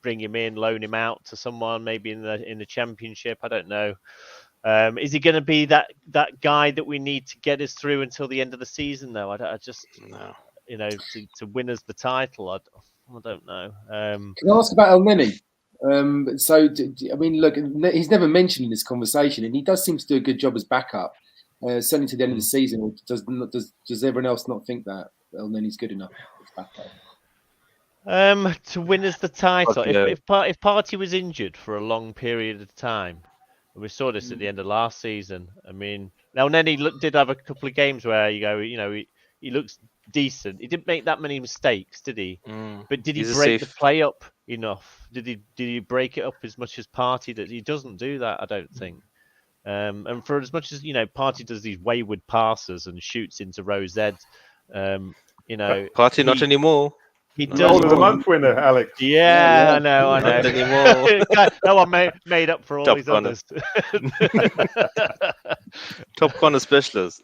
bring him in, loan him out to someone maybe in the Championship. I don't know. Is he going to be that guy that we need to get us through until the end of the season? Though I just No. you know, to win us the title. I don't know. Can I ask about El Neni? I mean, look, he's never mentioned in this conversation, and he does seem to do a good job as backup, certainly to the end of the season. Or does everyone else not think that El Neni's good enough as backup? To win us the title. Okay. If Partey was injured for a long period of time, and we saw this at the end of last season. I mean, El Neni did have a couple of games where he looks decent. He didn't make that many mistakes, did he? But did he break the play up enough? Did he break it up as much as Partey? That he doesn't do that, I don't think. And for as much as Partey does these wayward passes and shoots into row Z, Partey not anymore. He Goal does. of the month winner, Alex. Yeah, I know. Not anymore. No one made up for all Top these corner. others. Top corner specialist.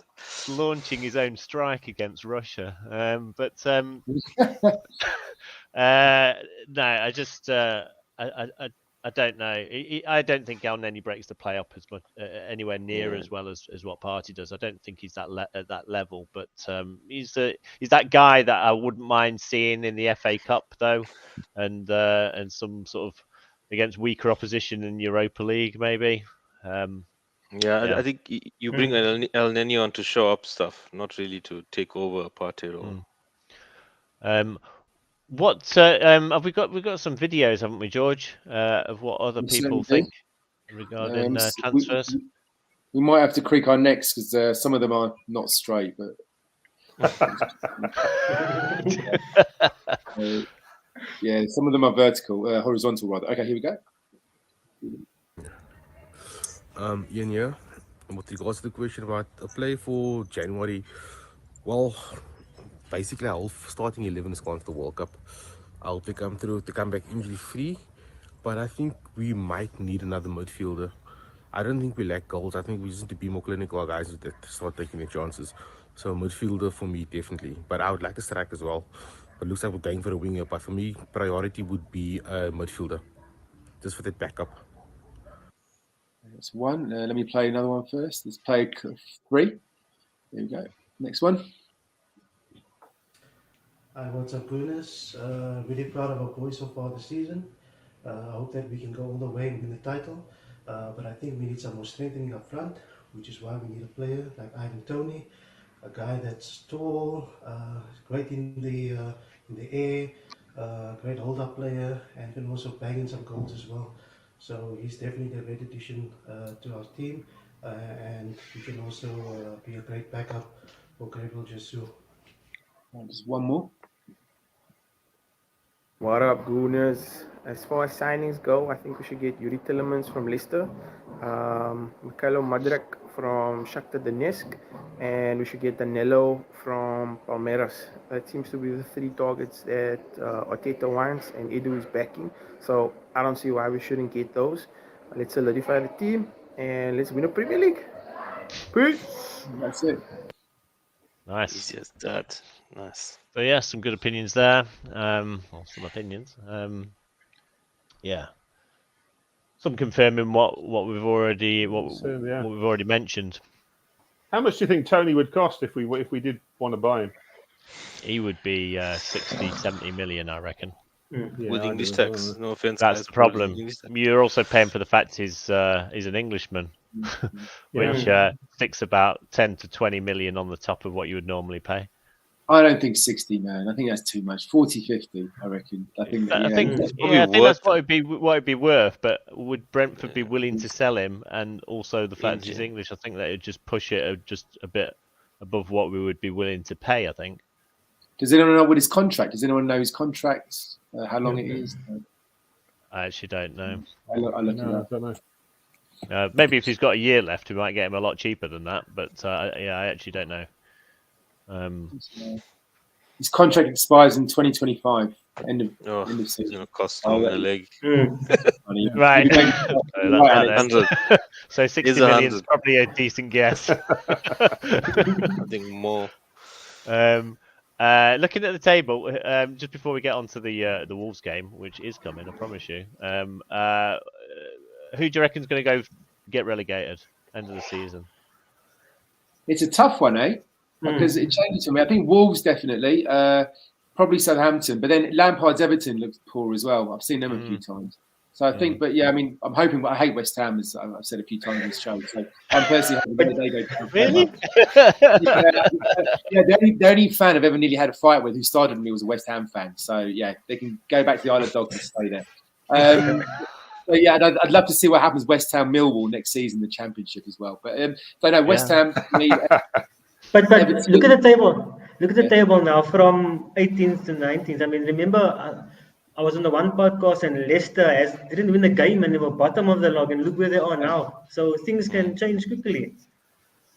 Launching his own strike against Russia. No, I just I don't know. I don't think El Neni breaks the play up as much anywhere near as well as what Partey does. I don't think he's at that level, but he's that guy that I wouldn't mind seeing in the FA Cup though, and some sort of against weaker opposition in Europa League maybe. I think you bring El Neni on to show up stuff, not really to take over a Partey role. What have we got? We've got some videos, haven't we, George? Of what other people think regarding transfers. We might have to creak our necks because some of them are not straight, but some of them are vertical, horizontal rather. Okay, here we go. Ian here. With regards to the question about a play for January, well, basically our whole starting 11 is gone to the World Cup. I hope they come through to come back injury free, but I think we might need another midfielder. I don't think we lack goals. I think we just need to be more clinical guys that start taking their chances. So midfielder for me definitely, but I would like to strike as well. But looks like we're going for a winger. But for me, priority would be a midfielder, just for that backup. That's one. Let me play another one first. Let's play 3. There we go. Next one. Hi, what's up, Gooners? Really proud of our boys so far this season. I hope that we can go all the way and win the title. But I think we need some more strengthening up front, which is why we need a player like Ivan Toney, a guy that's tall, great in the air, great hold-up player, and can also bang in some goals as well. So he's definitely a great addition to our team, and he can also be a great backup for Gabriel Jesus. Just one more. What up, Gooners? As far as signings go, I think we should get Yuri Tillemans from Leicester, Mikhailo Mudryk from Shakhtar Donetsk, and we should get Danilo from Palmeiras. That seems to be the 3 targets that Arteta wants and Edu is backing. So I don't see why we shouldn't get those. Let's solidify the team and let's win a Premier League. Peace. That's it. Nice. Easy as that. Nice. So yeah, some good opinions there. Some opinions. Some confirming what we've already mentioned. How much do you think Tony would cost if we did want to buy him? He would be 60, 70 million, I reckon. With English tax, no offense. That's the problem. You're also paying for the fact he's an Englishman, which sticks about 10 to 20 million on the top of what you would normally pay. I don't think 60, man. I think that's too much. 40, 50, I reckon. I think that's what it'd be worth. But would Brentford be willing to sell him? And also the fact he's English, I think that would just push it just a bit above what we would be willing to pay, I think. Does anyone know what his contract? Does anyone know his contract? How long it is? I actually don't know. I don't know. Maybe if he's got a year left, we might get him a lot cheaper than that. But I actually don't know. His contract expires in 2025. End of season. It's gonna cost him a leg. Right. So 60 million is 100. probably a decent guess. I think more. Looking at the table, just before we get on to the Wolves game, which is coming, I promise you. Who do you reckon is going to go get relegated end of the season? It's a tough one, because it changes for me. I think Wolves definitely, probably Southampton, but then Lampard's Everton looks poor as well. I've seen them a few times. So I think, but yeah, I mean, I'm hoping, but I hate West Ham, as I've said a few times in this show. So I'm personally hoping they go down. Really? Yeah, the only fan I've ever nearly had a fight with who started with me was a West Ham fan. So yeah, they can go back to the Isle of Dogs and stay there. But yeah, I'd love to see what happens West Ham Millwall next season, the Championship as well. But no, West Ham. But look at the table. Look at the table now from 18th to 19th. I mean, remember, I was on the one podcast and Leicester didn't win the game and they were bottom of the log, and look where they are now. So things can change quickly.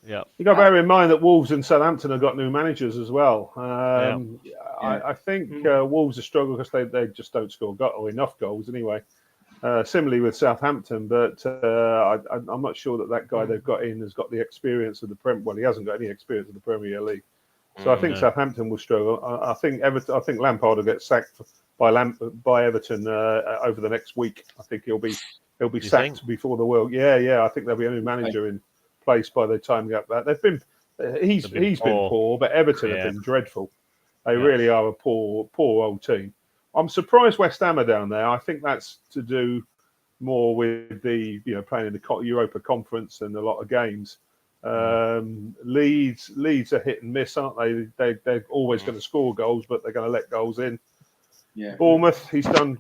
Yeah, you got to bear in mind that Wolves and Southampton have got new managers as well. I think Wolves are struggling because they just don't score enough goals anyway. Similarly with Southampton, but I'm not sure that guy they've got in has got the experience of the Prem. Well, he hasn't got any experience of the Premier League, so I think Southampton will struggle. I think Lampard will get sacked by Everton over the next week. I think he'll be sacked before the World. Yeah. I think there'll be a new manager in place by the time we get that. He's been poor, but Everton have been dreadful. They really are a poor old team. I'm surprised West Ham are down there. I think that's to do more with the playing in the Europa Conference and a lot of games. Leeds are hit and miss, aren't they? They're always going to score goals, but they're going to let goals in. Yeah. Bournemouth,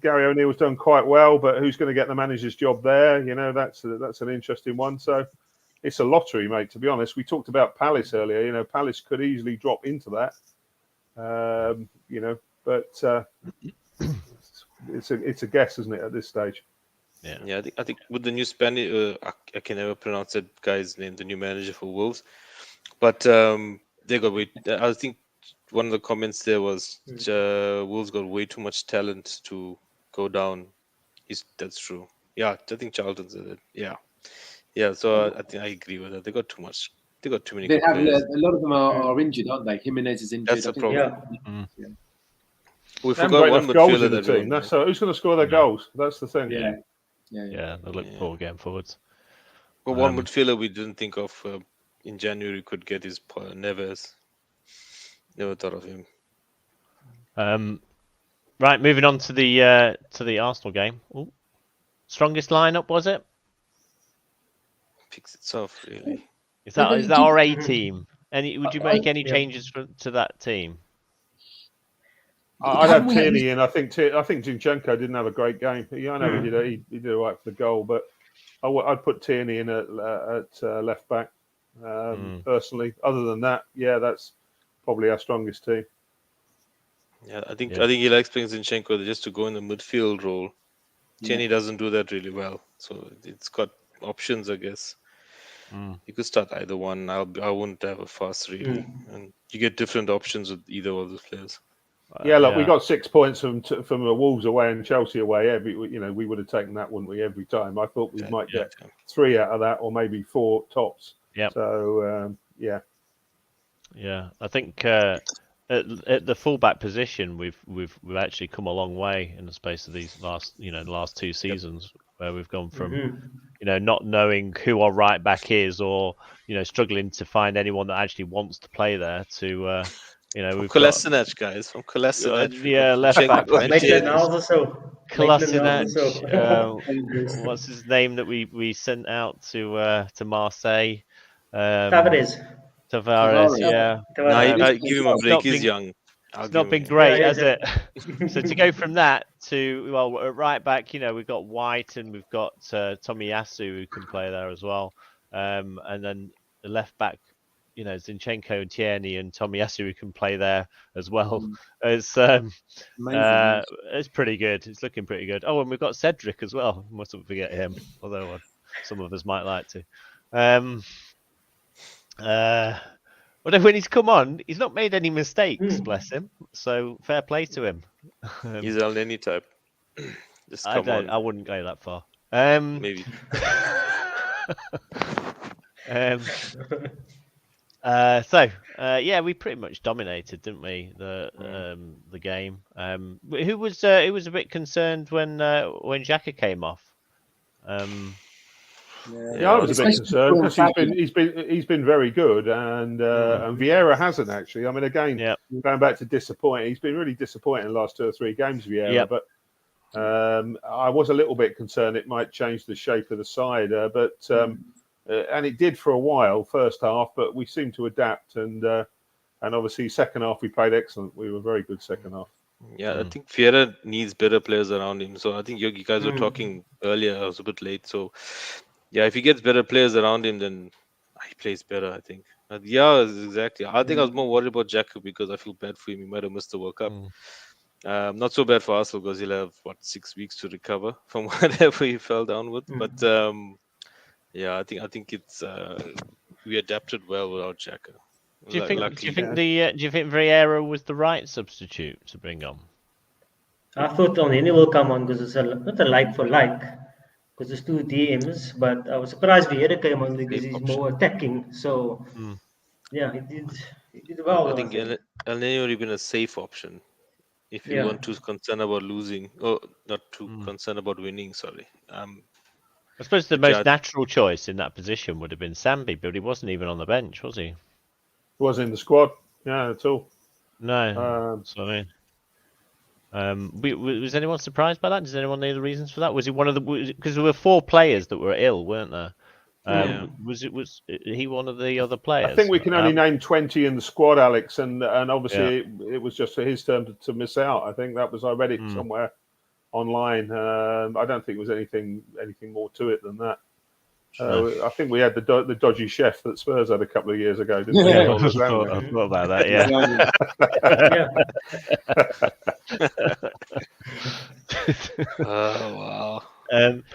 Gary O'Neill's done quite well, but who's going to get the manager's job there? That's an interesting one. So it's a lottery, mate. To be honest, we talked about Palace earlier. Palace could easily drop into that. But it's a guess, isn't it, at this stage? Yeah. I think with the new Spanish, I can never pronounce that guy's name, the new manager for Wolves, but they got way. I think one of the comments there was Wolves got way too much talent to go down. That's true. Yeah, I think Charlton said it. Yeah. So I think I agree with that. They got too much. They got too many. They have a lot of them are injured, aren't they? Jimenez is injured. That's the problem. Yeah. We forgot one goals in the team. That's who's going to score their goals. That's the thing. Yeah. They look poor going forwards. Well, one midfielder we didn't think of in January could get his Neves. Never thought of him. Right, moving on to the Arsenal game. Ooh. Strongest lineup, was it? Picks itself, really. Is that our A team? Would you make any changes to that team? I'd have Tierney in. I think Zinchenko didn't have a great game. I know he did all right for the goal, but I'd put Tierney in at left back personally. Other than that, that's probably our strongest team. Yeah, I think he likes playing Zinchenko just to go in the midfield role. Tierney doesn't do that really well, so it's got options, I guess. You could start either one. I wouldn't have a fuss really, and you get different options with either of those players. We got 6 points from the Wolves away and Chelsea away. We would have taken that, wouldn't we? Every time. I thought we might get 3 out of that, or maybe 4 tops. Yeah. So I think at the fullback position, we've actually come a long way in the space of these last 2 seasons, where we've gone from not knowing who our right back is, or struggling to find anyone that actually wants to play there, to we've Kolasinac, guys, from Kolasinac. Left back. Kolasinac. Kolasinac. What's his name that we sent out to Marseille? Tavares. Yeah. I give him a break. He's young. It's not been great, has it? So to go from that to at right back, we've got White and we've got Tomiyasu who can play there as well, and then the left back. Zinchenko and Tierney and Tomiyasu who can play there as well. It's pretty good. It's looking pretty good. Oh, and we've got Cedric as well. Mustn't forget him, although some of us might like to. When he's come on, he's not made any mistakes, bless him. So fair play to him. He's on any type. Just come on. I wouldn't go that far. Maybe. We pretty much dominated, didn't we? The game. Who was a bit concerned when Xhaka came off? I was a bit concerned because he's been very good, and Vieira hasn't actually. I mean, again, going back to disappointing, he's been really disappointing in the last 2 or 3 games, Vieira. But I was a little bit concerned it might change the shape of the side, and it did for a while, first half. But we seemed to adapt, and obviously second half we played excellent. We were very good second half. Yeah, I think Vieira needs better players around him. So I think you guys were talking earlier. I was a bit late. So yeah, if he gets better players around him, then he plays better, I think. Exactly. I think I was more worried about Xhaka because I feel bad for him. He might have missed the World Cup. Not so bad for Arsenal because he'll have 6 weeks to recover from whatever he fell down with. But I think it's we adapted well without Xhaka. Do you think Vieira was the right substitute to bring on? I thought Onini will come on because it's not a like for like, because it's 2 DMs. But I was surprised Vieira came on because he's more attacking. So he did well. I think Elneny would have been a safe option if you weren't too concerned about losing, or not too concerned about winning. Sorry. I suppose the most natural choice in that position would have been Sambi, but he wasn't even on the bench, was he? He wasn't in the squad, at all. No, that's what I mean. Was anyone surprised by that? Does anyone know the reasons for that? Was he one of the? Because there were 4 players that were ill, weren't there? Was he one of the other players? I think we can only name 20 in the squad, Alex, and obviously it was just for his turn to miss out. I think that was, I read it somewhere online. I don't think it was anything more to it than that. I think we had the dodgy chef that Spurs had a couple of years ago, didn't we? I thought about that, Oh wow.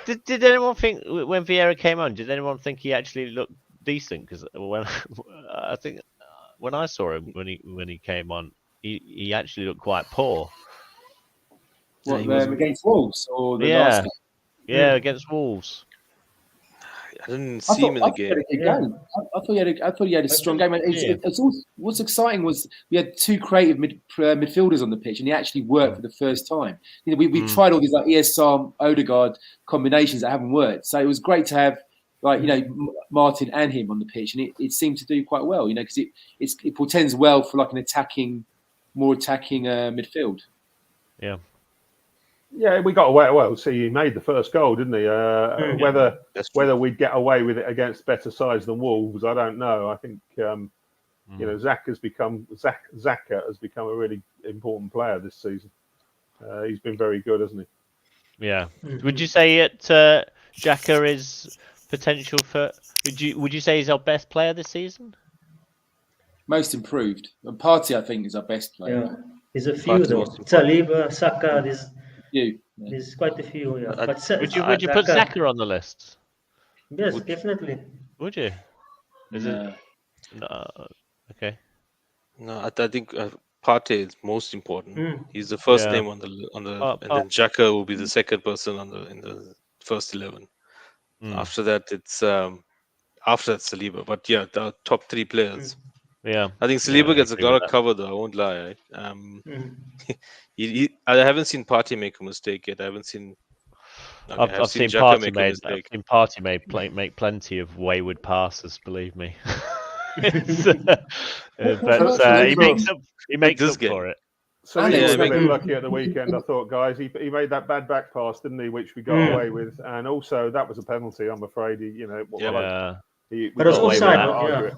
Did anyone think when Vieira came on? Did anyone think he actually looked decent? Because I think when I saw him when he came on, he actually looked quite poor. Against Wolves or the last game? Yeah, against Wolves. I didn't see him in the game. I thought he had a strong game. What's exciting was we had 2 creative midfielders on the pitch, and he actually worked for the first time. We tried all these like ESR, Odegaard combinations that haven't worked. So it was great to have Martin and him on the pitch, and it seemed to do quite well. Because it portends well for like an more attacking midfield. Yeah. Yeah, we got away. Well, see, he made the first goal, didn't he? Whether we'd get away with it against better sides than Wolves, I don't know. I think Xhaka has become a really important player this season. He's been very good, hasn't he? Yeah. Would you say Xhaka is potential for? Would you say he's our best player this season? Most improved. And Partey, I think, is our best player. Yeah. There's a few though. Saliba, Saka. There's quite a few. Yeah. Would you put Xhaka on the list? Yes, definitely. Would you? Is it? No. Okay. No, I think Partey is most important. He's the first name on the and then Xhaka will be the second person in the first 11. After that, it's Saliba. But yeah, the top 3 players. Yeah, I think Saliba gets a lot of cover though. I won't lie. I haven't seen Partey make a mistake yet. I haven't seen. I've seen Partey make plenty of wayward passes. Believe me, but he makes up for it. So he was a bit lucky at the weekend, I thought, guys. He made that bad back pass, didn't he? Which we got away with, and also that was a penalty. I'm afraid. But it was offside.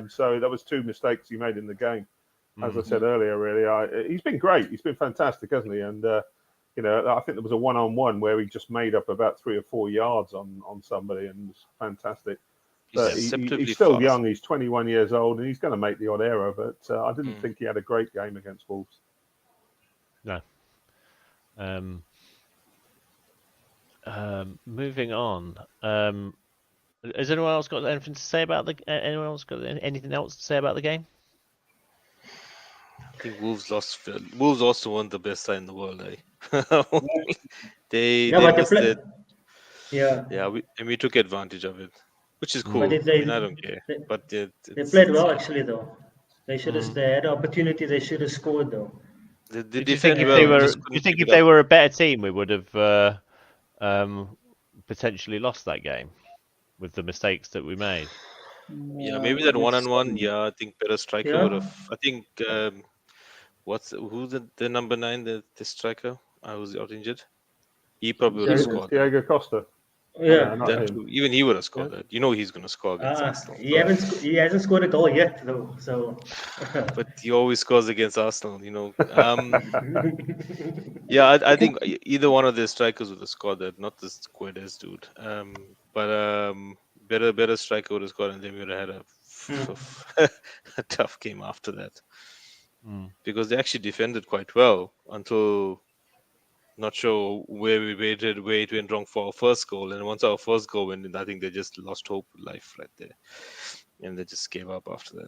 So that was 2 mistakes he made in the game. As I said earlier, really, he's been great. He's been fantastic, hasn't he? And I think there was a 1-on-1 where he just made up about 3 or 4 yards on somebody, and was fantastic. But he's still young. He's 21 years old, and he's going to make the odd error. But I didn't think he had a great game against Wolves. No. Moving on. Has anyone else got anything to say about anyone else got anything else to say about the game? I think Wolves lost. Wolves also weren't the best side in the world, they missed it. Yeah. We took advantage of it. which is cool. But I don't care. they, But they played well actually though. They should have. They had an opportunity. They should have scored though. They Do you think if they were a better team, we would have potentially lost that game with the mistakes that we made? Yeah, maybe that 1-on-1. Yeah, I think better striker would have. I think who's the number 9, the striker? I was out injured. He probably would have scored. Diego Costa. Yeah, even he would have scored that. You know he's going to score against Arsenal. He hasn't scored a goal yet though. So, but he always scores against Arsenal. You know. Yeah, I think either one of the strikers would have scored that. Not this Guedes dude. But better striker would have scored, and then we would have had a tough game after that. Because they actually defended quite well until. Not sure where it went wrong for our first goal. And once our first goal went in, I think they just lost hope with life right there. And they just gave up after that.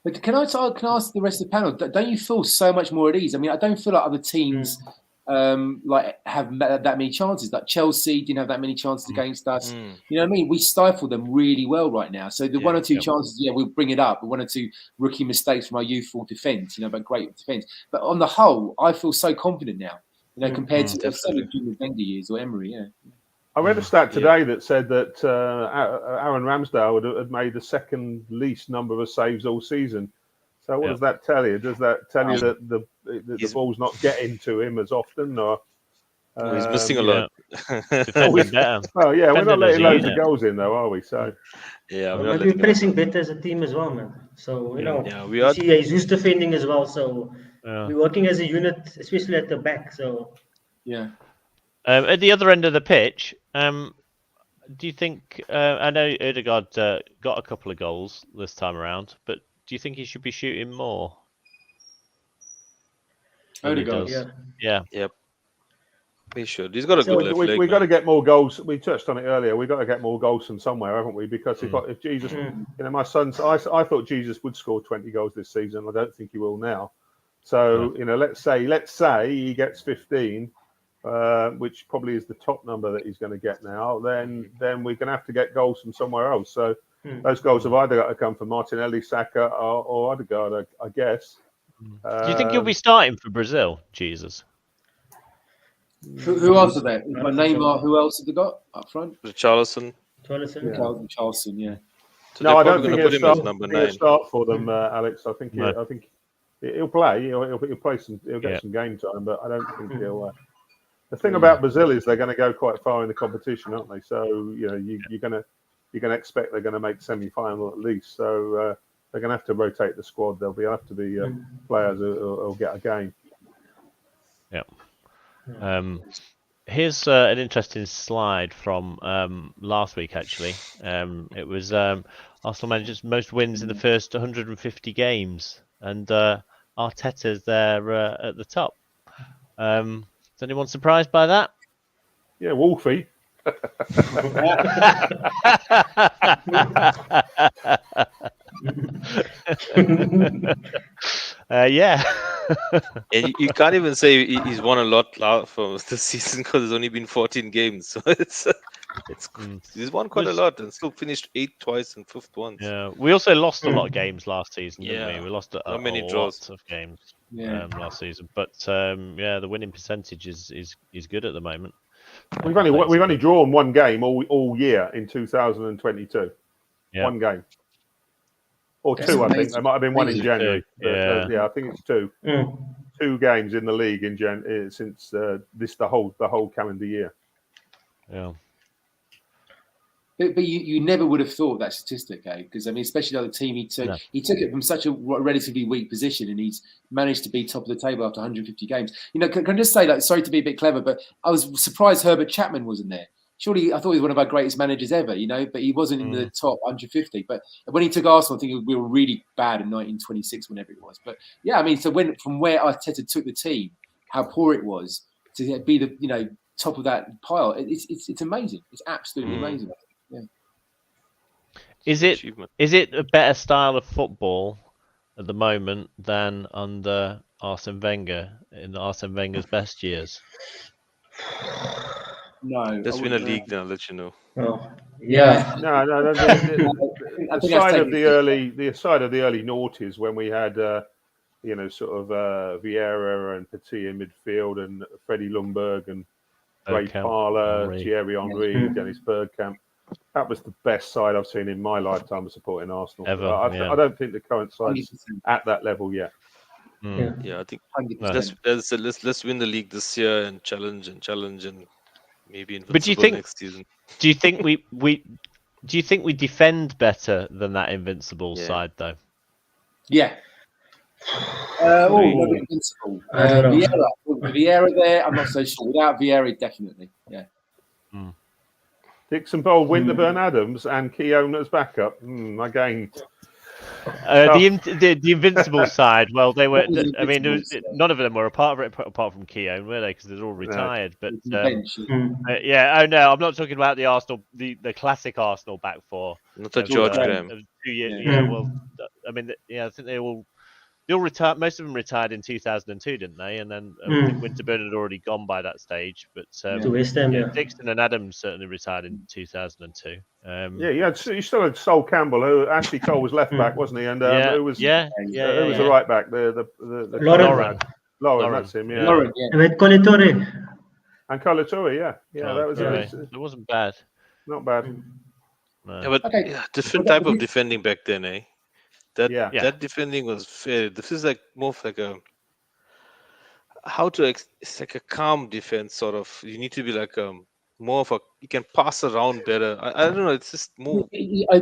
But can I ask the rest of the panel, don't you feel so much more at ease? I mean, I don't feel like other teams like have that many chances. Like Chelsea didn't have that many chances against us. You know what I mean? We stifle them really well right now. So the 1 or 2 chances, we'll bring it up. 1 or 2 rookie mistakes from our youthful defence, but great defence. But on the whole, I feel so confident now, compared to some of the Wenger years or Emery. I read a stat today that said that Aaron Ramsdale had made the second least number of saves all season. So what does that tell you? Does that tell you that the ball's not getting to him as often, or he's missing a lot? Well, yeah, we're not letting loads of goals in, though, are we? So we're pressing better as a team as well, man. So we are. See, Jesus defending as well. So we're working as a unit, especially at the back. So at the other end of the pitch, do you think? I know Ødegaard got a couple of goals this time around, but do you think he should be shooting more? Ødegaard, Yep. He should. He's got a good left leg. We've got to get more goals. We touched on it earlier. We've got to get more goals from somewhere, haven't we? Because if Jesus, my son's, I thought Jesus would score 20 goals this season. I don't think he will now. So let's say he gets 15, which probably is the top number that he's going to get now. Then we're going to have to get goals from somewhere else. So those goals have either got to come from Martinelli, Xhaka, or Ødegaard, I guess. Do you think you'll be starting for Brazil, Jesus? Who else are there? Neymar. Who else have they got up front? Charlison. Charlison, yeah. So no, I don't think he'll start for them, Alex. I think he'll play. He'll play some. He'll get some game time, but I don't think he'll. The thing about Brazil is they're going to go quite far in the competition, aren't they? So you're going to expect they're going to make semi-final at least. So they're going to have to rotate the squad. There'll have to be players who'll get a game. Yeah. Here's an interesting slide from last week, actually. It was Arsenal managers' most wins in the first 150 games, and Arteta's there at the top. Is anyone surprised by that? Yeah, Wolfie. Yeah. And you can't even say he's won a lot for the season because there's only been 14 games. So he's won quite a lot and still finished 8th twice and 5th once. Yeah, we also lost a lot of games last season, didn't we? We lost not many draws of games last season, but the winning percentage is good at the moment. We've only drawn one game all year in 2022. One game. Or two, I think. There might have been one in January. I think it's two. 2 games in the league in since the whole calendar year. Yeah. But you never would have thought that statistic, because especially the team he took. No. He took it from such a relatively weak position, and he's managed to be top of the table after 150 games. Can I just say that? Sorry to be a bit clever, but I was surprised Herbert Chapman wasn't there. Surely, I thought he was one of our greatest managers ever, but he wasn't in the top 150. But when he took Arsenal, I think we were really bad in 1926, whenever it was. But so from where Arteta took the team, how poor it was to be the top of that pile, it's amazing. It's absolutely amazing. Yeah. Is it a better style of football at the moment than under Arsene Wenger in Arsene Wenger's best years? No. Let's win a league, then I'll let you know. Oh, yeah. No. The side of the early noughties when we had, sort of Vieira and Petit in midfield and Freddie Ljungberg and Ray Parler, Thierry Henry, Dennis Bergkamp. That was the best side I've seen in my lifetime of supporting Arsenal. Ever, I don't think the current side's at that level yet. Yeah, I think let's win the league this year and challenge and maybe invincible next season. Do you think we defend better than that invincible side though? Yeah. Invincible. Vieira there, I'm not so sure. Without Vieira, definitely. Yeah. Dixon Bold, Winterburn Adams, and Keown as backup. Again. The invincible side. Well, they were. I mean, none of them were a part of it apart from Keown, were they? Because they're all retired. But yeah. Oh no, I'm not talking about the Arsenal, the classic Arsenal back four. Not the George Graham. 2 years. Yeah. Well, I mean, I think they all retired. Most of them retired in 2002, didn't they? And then I think Winterburn had already gone by that stage. But to West Ham, Dixon and Adams certainly retired in 2002. You still had Sol Campbell, who Ashley Cole was left back, wasn't he? And who was the right back? The Lauren, that's him. Yeah. Lauren, and with Colatori. And Colatori, that was it. Wasn't bad. Not bad. No. Yeah, but different type of defending back then, eh? That defending was fair. This is like more of like it's like a calm defense sort of. You need to be like more of you can pass around better. I don't know. It's just more.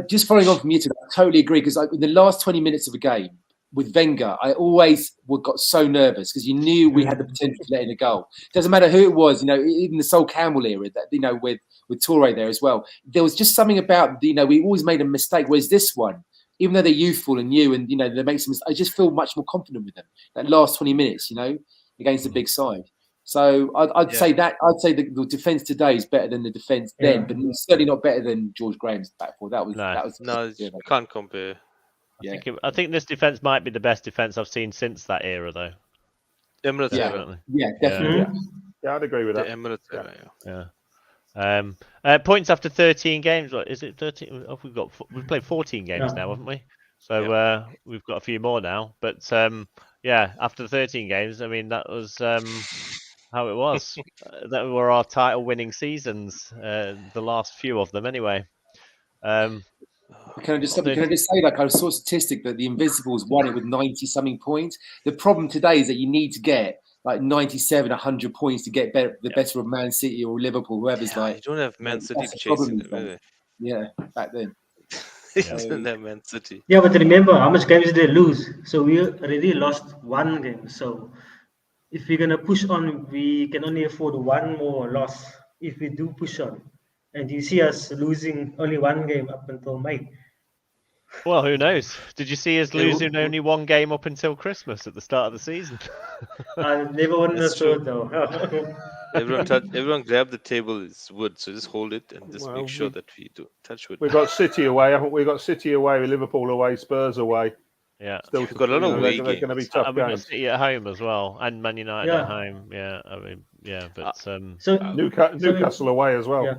Just following on from you, I totally agree because in the last 20 minutes of a game with Wenger, I always got so nervous because you knew we had the potential to let in a goal. Doesn't matter who it was, even the Sol Campbell era, that with Toure there as well. There was just something about we always made a mistake. Whereas this one, even though they're youthful and new, and they make some, I just feel much more confident with them. That last 20 minutes, against the big side. So I'd say the defense today is better than the defense then, but it's certainly not better than George Graham's back four. You can't compare. Yeah. I think this defense might be the best defense I've seen since that era, though. Emirates era. Yeah, definitely. Yeah, I'd agree with that. The Emirates era. Yeah. Points after 13 games. What is it? 13? Oh, we've played 14 games now, haven't we? So we've got a few more now. But after 13 games, I mean that was how it was. That were our title-winning seasons. The last few of them, anyway. Can I just say, like, I saw a statistic that the Invincibles won it with 90-something points. The problem today is that you need to get like 97, 100 points to get the better of Man City or Liverpool, whoever's You don't have Man City chasing it, really. Yeah, back then. You don't have Man City. Yeah, but remember, how much games did they lose? So we already lost one game. So if we're going to push on, we can only afford one more loss if we do push on. And you see us losing only one game up until May. Well, who knows? Did you see us losing only one game up until Christmas at the start of the season? I never won the third, though. Everyone grab the table. It's wood, so just hold it and just make sure that we do touch wood. We've got City away, haven't we? We've got City away, Liverpool away, Spurs away. Yeah, still we've got a lot of away games. They're going to be tough games. We've got City at home as well, and Man United at home. Yeah, I mean, but Newcastle away as well. Yeah.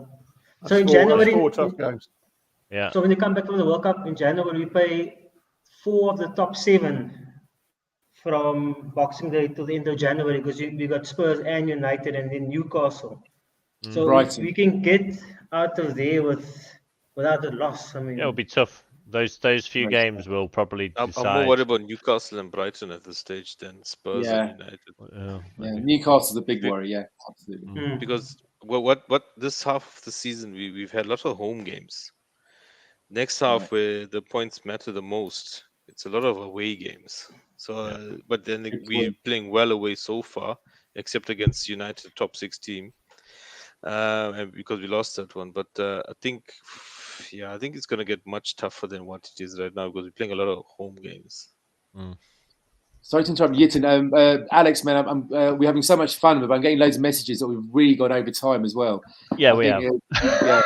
So in January, 4 tough games. Yeah. So when you come back from the World Cup in January, we play 4 of the top 7 from Boxing Day to the end of January because we got Spurs and United and then Newcastle. So we can get out of there without a loss. I mean, it'll be tough. Those few games will probably decide. I'm more worried about Newcastle and Brighton at this stage than Spurs and United. Newcastle's a big worry. Yeah, absolutely. Because what this half of the season we've had a lot of home games. Next half where the points matter the most, it's a lot of away games. So, but then we're playing well away so far, except against United top 6 team, and because we lost that one. But I think it's going to get much tougher than what it is right now because we're playing a lot of home games. Sorry to interrupt, Yitin. Alex, man, we're having so much fun, but I'm getting loads of messages that we've really gone over time as well. Yeah, we have. Sorry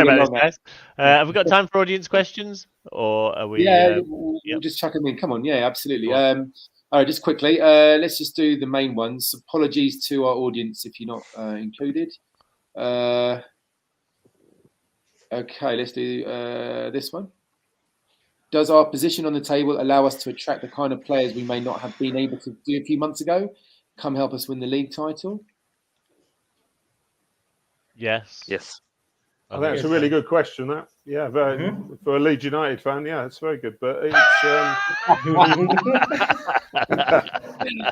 about this, guys. Have we got time for audience questions, or are we? We'll just chuck them in. Come on, absolutely. All right, just quickly, let's just do the main ones. Apologies to our audience if you're not included. Okay, let's do this one. Does our position on the table allow us to attract the kind of players we may not have been able to do a few months ago? Come help us win the league title? Yes. Yes. I think it's a really good question. That, yeah, very, for a Leeds United fan, yeah, it's very good. But it's,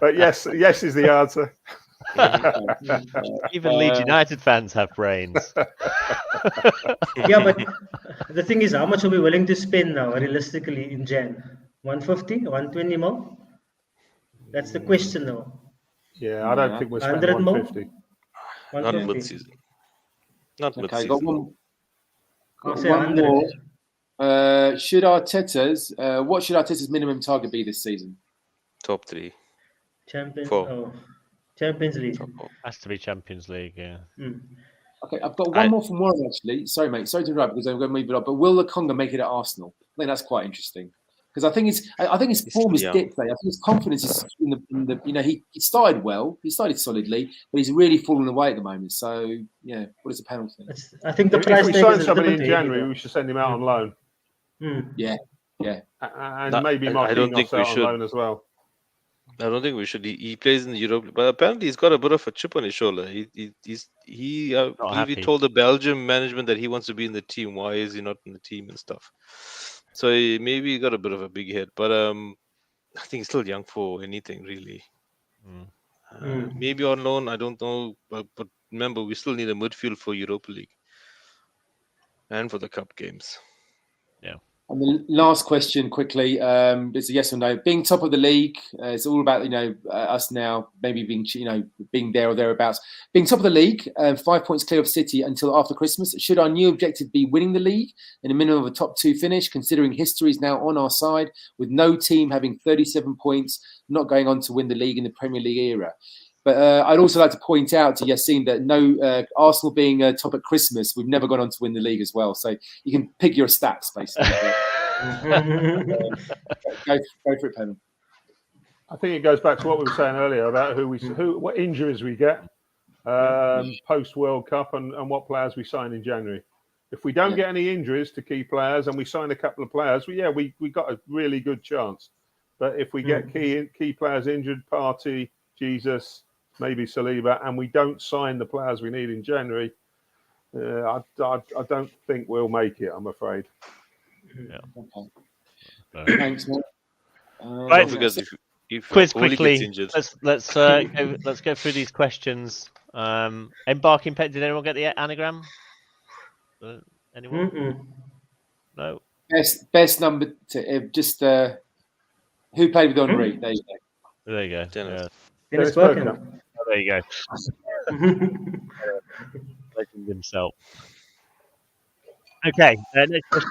but yes is the answer. Even Leeds United fans have brains. Yeah, but the thing is, how much are we willing to spend now, realistically, in Jan? 150, 120 mil? That's the question now. Yeah, I don't think we'll spend 100 mil? 150. Not 150. mid-season. Not Okay, mid-season. got one I'll say more. 100. What should Arteta's minimum target be this season? Top 3. Champions League. Has to be Champions League, yeah. Okay, I've got one more from Warren, actually. Sorry, mate. Sorry to interrupt because I'm going to move it up. But will Lokonga make it at Arsenal? I think that's quite interesting. Because I think his form is dipped. I think his confidence is in the he started well, he started solidly, but he's really fallen away at the moment. So yeah, what is the penalty? I think the If price we tag sign is somebody in January, we should send him out on loan. Yeah. And maybe Martinelli out on loan as well. I don't think we should. He plays in the Europe, but apparently he's got a bit of a chip on his shoulder. He told the Belgium management that he wants to be in the team. Why is he not in the team and stuff? So maybe he got a bit of a big head, but I think he's still young for anything really. Maybe on loan, I don't know. But remember, we still need a midfield for Europa League and for the cup games. Yeah. And the last question, quickly, it's a yes or no. Being top of the league, it's all about us now, maybe being there or thereabouts. Being top of the league, 5 points clear of City until after Christmas. Should our new objective be winning the league in a minimum of a top 2 finish? Considering history is now on our side, with no team having 37 points, not going on to win the league in the Premier League era. But I'd also like to point out to Yassine that Arsenal being top at Christmas, we've never gone on to win the league as well. So you can pick your stats, basically. Go for it, Prem. I think it goes back to what we were saying earlier about what injuries we get post World Cup and what players we sign in January. If we don't get any injuries to key players and we sign a couple of players, we got a really good chance. But if we get key players injured, Partey, Jesus, maybe Saliba, and we don't sign the players we need in January, I don't think we'll make it, I'm afraid. Yeah. Okay. Thanks, man. Right, because if quiz Oli quickly. gets injured. Let's go through these questions. Embarking pet. Did anyone get the anagram? Anyone? No. Best number to who played with Armoury? There you go. There you go. Dennis Bergkamp. Oh, there you go. Legend himself. Okay. Next question.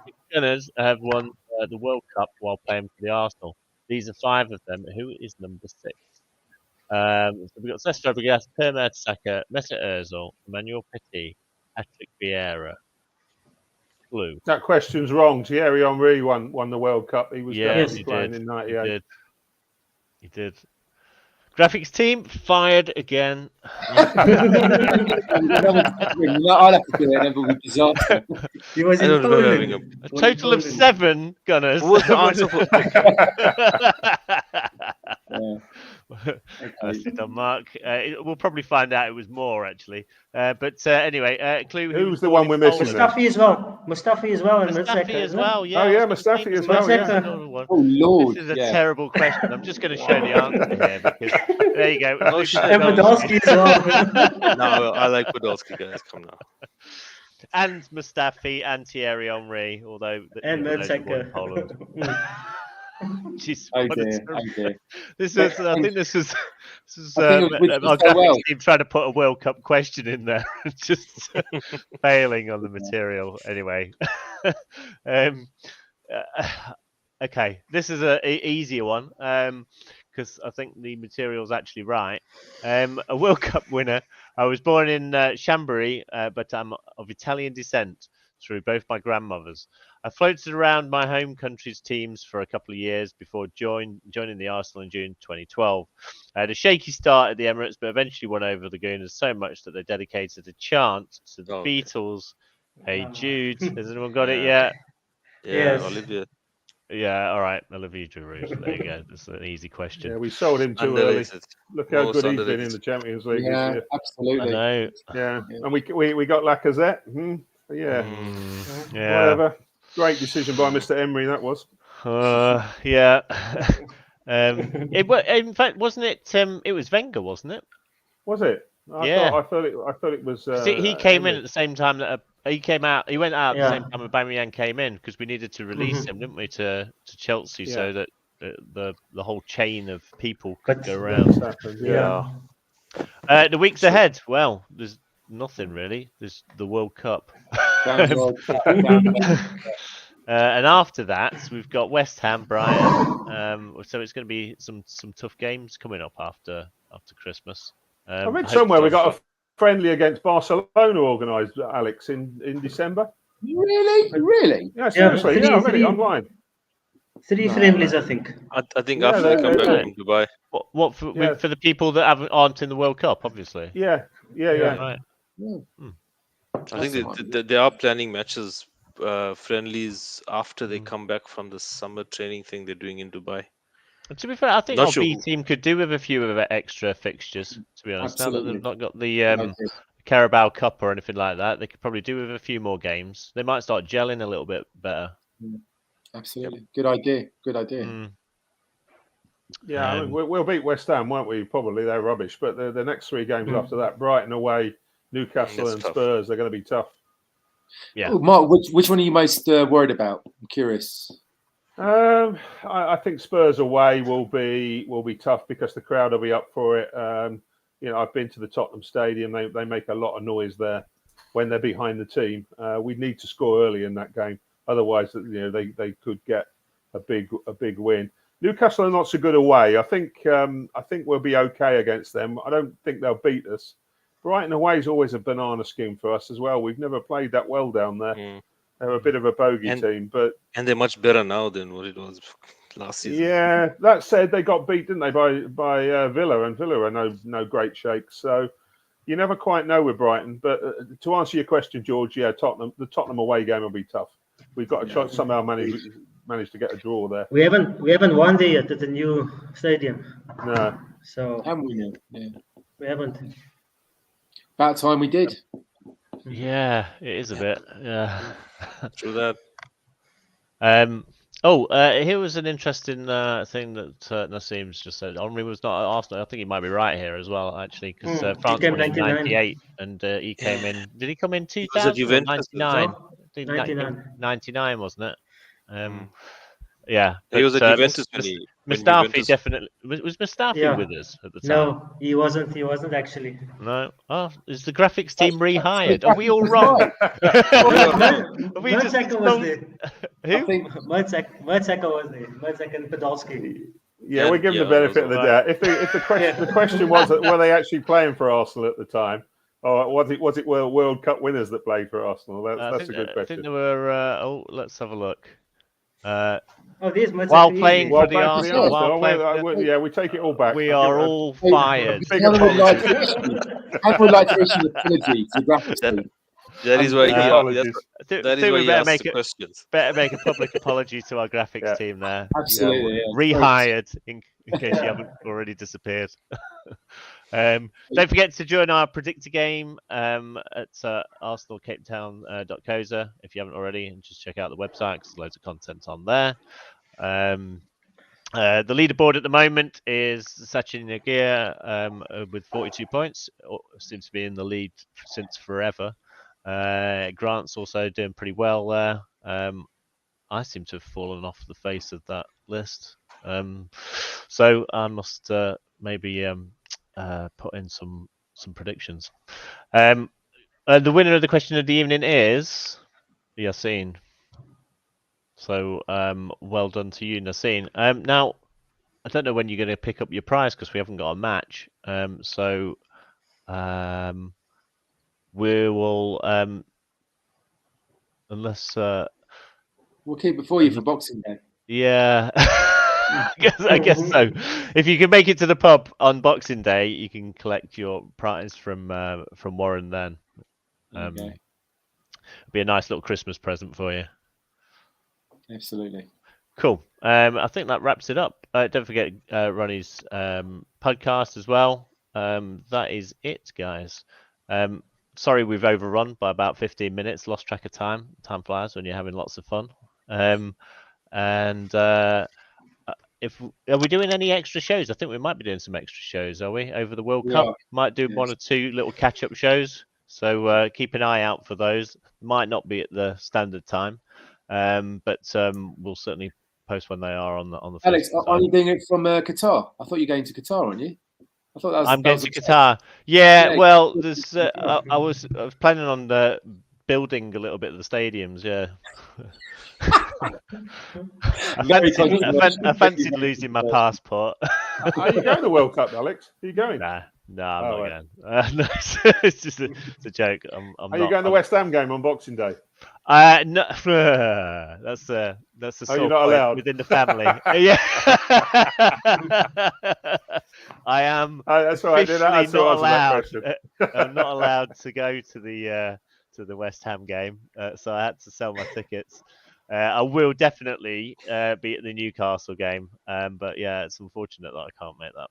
The Gunners have won the World Cup while playing for the Arsenal. These are 5 of them. Who is number 6? So we've got Cesc Fabregas, Prem, Xhaka, Mesut Ozil, Emmanuel Petit, Patrick Vieira. Clue. That question's wrong. Thierry Henry won the World Cup. He was definitely playing in '98. He did. Graphics team fired again. I'll have to do it. Never would disaster. He was in Poland. A total of 7 Gunners. What was the answer for? Mark. We'll probably find out it was more actually. But anyway, clue. Who's the one we're missing? Mustafi as well. Mustafi as well. And Mustafi as well. Yeah. Oh yeah, Mustafi as well. Yeah. Oh Lord. This is a terrible question. I'm just going to show the answer here because there you go. And Podolski as well. No, I like Podolski, guys. Come now. And Mustafi and Thierry Henry, although and Zinchenko. Poland. Jeez, dear. This is. I think this is our graphics team trying to put a World Cup question in there, just failing on the material. Anyway, okay, this is an easier one because I think the material's actually right. A World Cup winner. I was born in Chambéry, but I'm of Italian descent through both my grandmothers. I floated around my home country's teams for a couple of years before joining the Arsenal in June 2012. I had a shaky start at the Emirates, but eventually won over the Gooners so much that they dedicated a chant to the Beatles Hey Jude, has anyone got it yet? Yeah, Yes. Olivia. Yeah, all right. Olivia Giroud. There you go. That's an easy question. Yeah, we sold him too early. Underrated. Look how Most good he's been underrated. in the Champions League this Yeah, year. I absolutely. know. Yeah, and we got Lacazette. Yeah, Yeah. whatever. Great decision by Mr. Emery, that was. Yeah. In fact, wasn't it? It was Wenger, wasn't it? Was it? Yeah. I thought it was. 'Cause he came in Emery. at the same time that he came out. He went out at the Yeah. same time Aubameyang came in because we needed to release him, didn't we, to Chelsea, Yeah. so that the whole chain of people But could go around. Happened, yeah. The weeks ahead, well, there's nothing really. There's the World Cup. And after that, we've got West Ham, Brighton. So it's going to be some tough games coming up after Christmas. I read somewhere we got a friendly against Barcelona organised, Alex, in December. Really? Yeah, seriously. Yeah, I read it online. 3 friendlies, I think. I think after they come back from Dubai. What for the people that aren't in the World Cup, obviously. Yeah. Right. I think they are planning matches, friendlies after they come back from the summer training thing they're doing in Dubai. And to be fair, I think Not our sure. B team could do with a few of extra fixtures. To be honest, now that Absolutely. they've not got the Carabao Cup or anything like that, they could probably do with a few more games. They might start gelling a little bit better. Absolutely. Good idea. Yeah, I mean, we'll beat West Ham, won't we? Probably. They're rubbish. But the next 3 games after that, Brighton away, Newcastle and tough. Spurs, they're going to be tough. Yeah. Oh, Mark, which one are you most worried about? I'm curious. I think Spurs away will be tough because the crowd will be up for it. I've been to the Tottenham Stadium. They make a lot of noise there when they're behind the team. We need to score early in that game, otherwise, they could get a big win. Newcastle are not so good away. I think we'll be okay against them. I don't think they'll beat us. Brighton away is always a banana skin for us as well. We've never played that well down there. They're a bit of a bogey team, and they're much better now than what it was last season. Yeah, that said, they got beat, didn't they, by Villa, and Villa are no great shakes. So you never quite know with Brighton. But to answer your question, George, yeah, the Tottenham away game will be tough. We've got to somehow manage to get a draw there. We haven't won there yet at the new stadium. No. So Haven't we now? Yeah. we haven't. About time we did. Yeah, it is a bit. Yeah. True that. Here was an interesting thing that Nassim's just said. Armoury was not at Arsenal. I think he might be right here as well, actually, because France won in 98 and he came in. Did he come in 2000 or 99? 99, wasn't it? Yeah. He was at Juventus when Mustafi definitely was Mustafi with us at the time. No, he wasn't. He wasn't actually. No. Oh, is the graphics team rehired? Are we all wrong? Xhaka was there. Who? Xhaka was there. Xhaka and Podolski. Yeah, we give them the benefit of the doubt. If the question was, were they actually playing for Arsenal at the time, or was it World Cup winners that played for Arsenal? That's a good question. I think there were. Let's have a look. There's while playing for the Arsenal. We take it all back. We are all fired. I would like to issue an apology to the graphics team. That is why he asked the questions. Better make a public apology to our graphics team there. Absolutely. Rehired in case you haven't already disappeared. Don't forget to join our predictor game at arsenalcapetown.coza if you haven't already, and just check out the website because there's loads of content on there. The leaderboard at the moment is Sachin Nagia with 42 points. Seems to be in the lead since forever. Grant's also doing pretty well there. I seem to have fallen off the face of that list. So I must maybe put in some predictions. The winner of the question of the evening is Yassine. So well done to you, Yassine. Now, I don't know when you're going to pick up your prize because we haven't got a match. So we will, unless we'll keep it for you for Boxing Day. Yeah. I guess so. If you can make it to the pub on Boxing Day, you can collect your prize from Warren then. Okay. be a nice little Christmas present for you. Absolutely. Cool. I think that wraps it up. Don't forget Ronnie's podcast as well. That is it, guys. Sorry we've overrun by about 15 minutes. Lost track of time. Time flies when you're having lots of fun. If are we doing any extra shows? I think we might be doing some extra shows. Are we over the World Cup? Might do one or two little catch-up shows. So keep an eye out for those. Might not be at the standard time, but we'll certainly post when they are on the. Alex, are you doing it from Qatar? I thought you were going to Qatar, aren't you? I thought that was. I'm going to Qatar. Yeah, well, there's. I was planning on building a little bit of the stadiums. Yeah. I fancied losing my passport. Are you going to the World Cup, Alex? Are you going? Nah, I'm not going. No, it's just it's a joke. Are you going to the West Ham game on Boxing Day? No, that's a you're not allowed within the family. Yeah, I am. That's right. Not allowed. I'm not allowed to go to the West Ham game, so I had to sell my tickets. I will definitely be at the Newcastle game, but yeah, it's unfortunate that I can't make that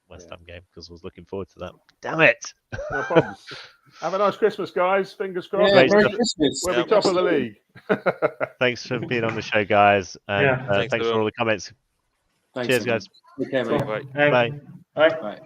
West Ham game because I was looking forward to that. Damn it! No problems. Have a nice Christmas, guys. Fingers crossed. Yeah, Merry Christmas. We'll be top of the league. Thanks for being on the show, guys. And thanks for all the comments. Thanks, Cheers, guys. Okay, mate. Bye. Bye.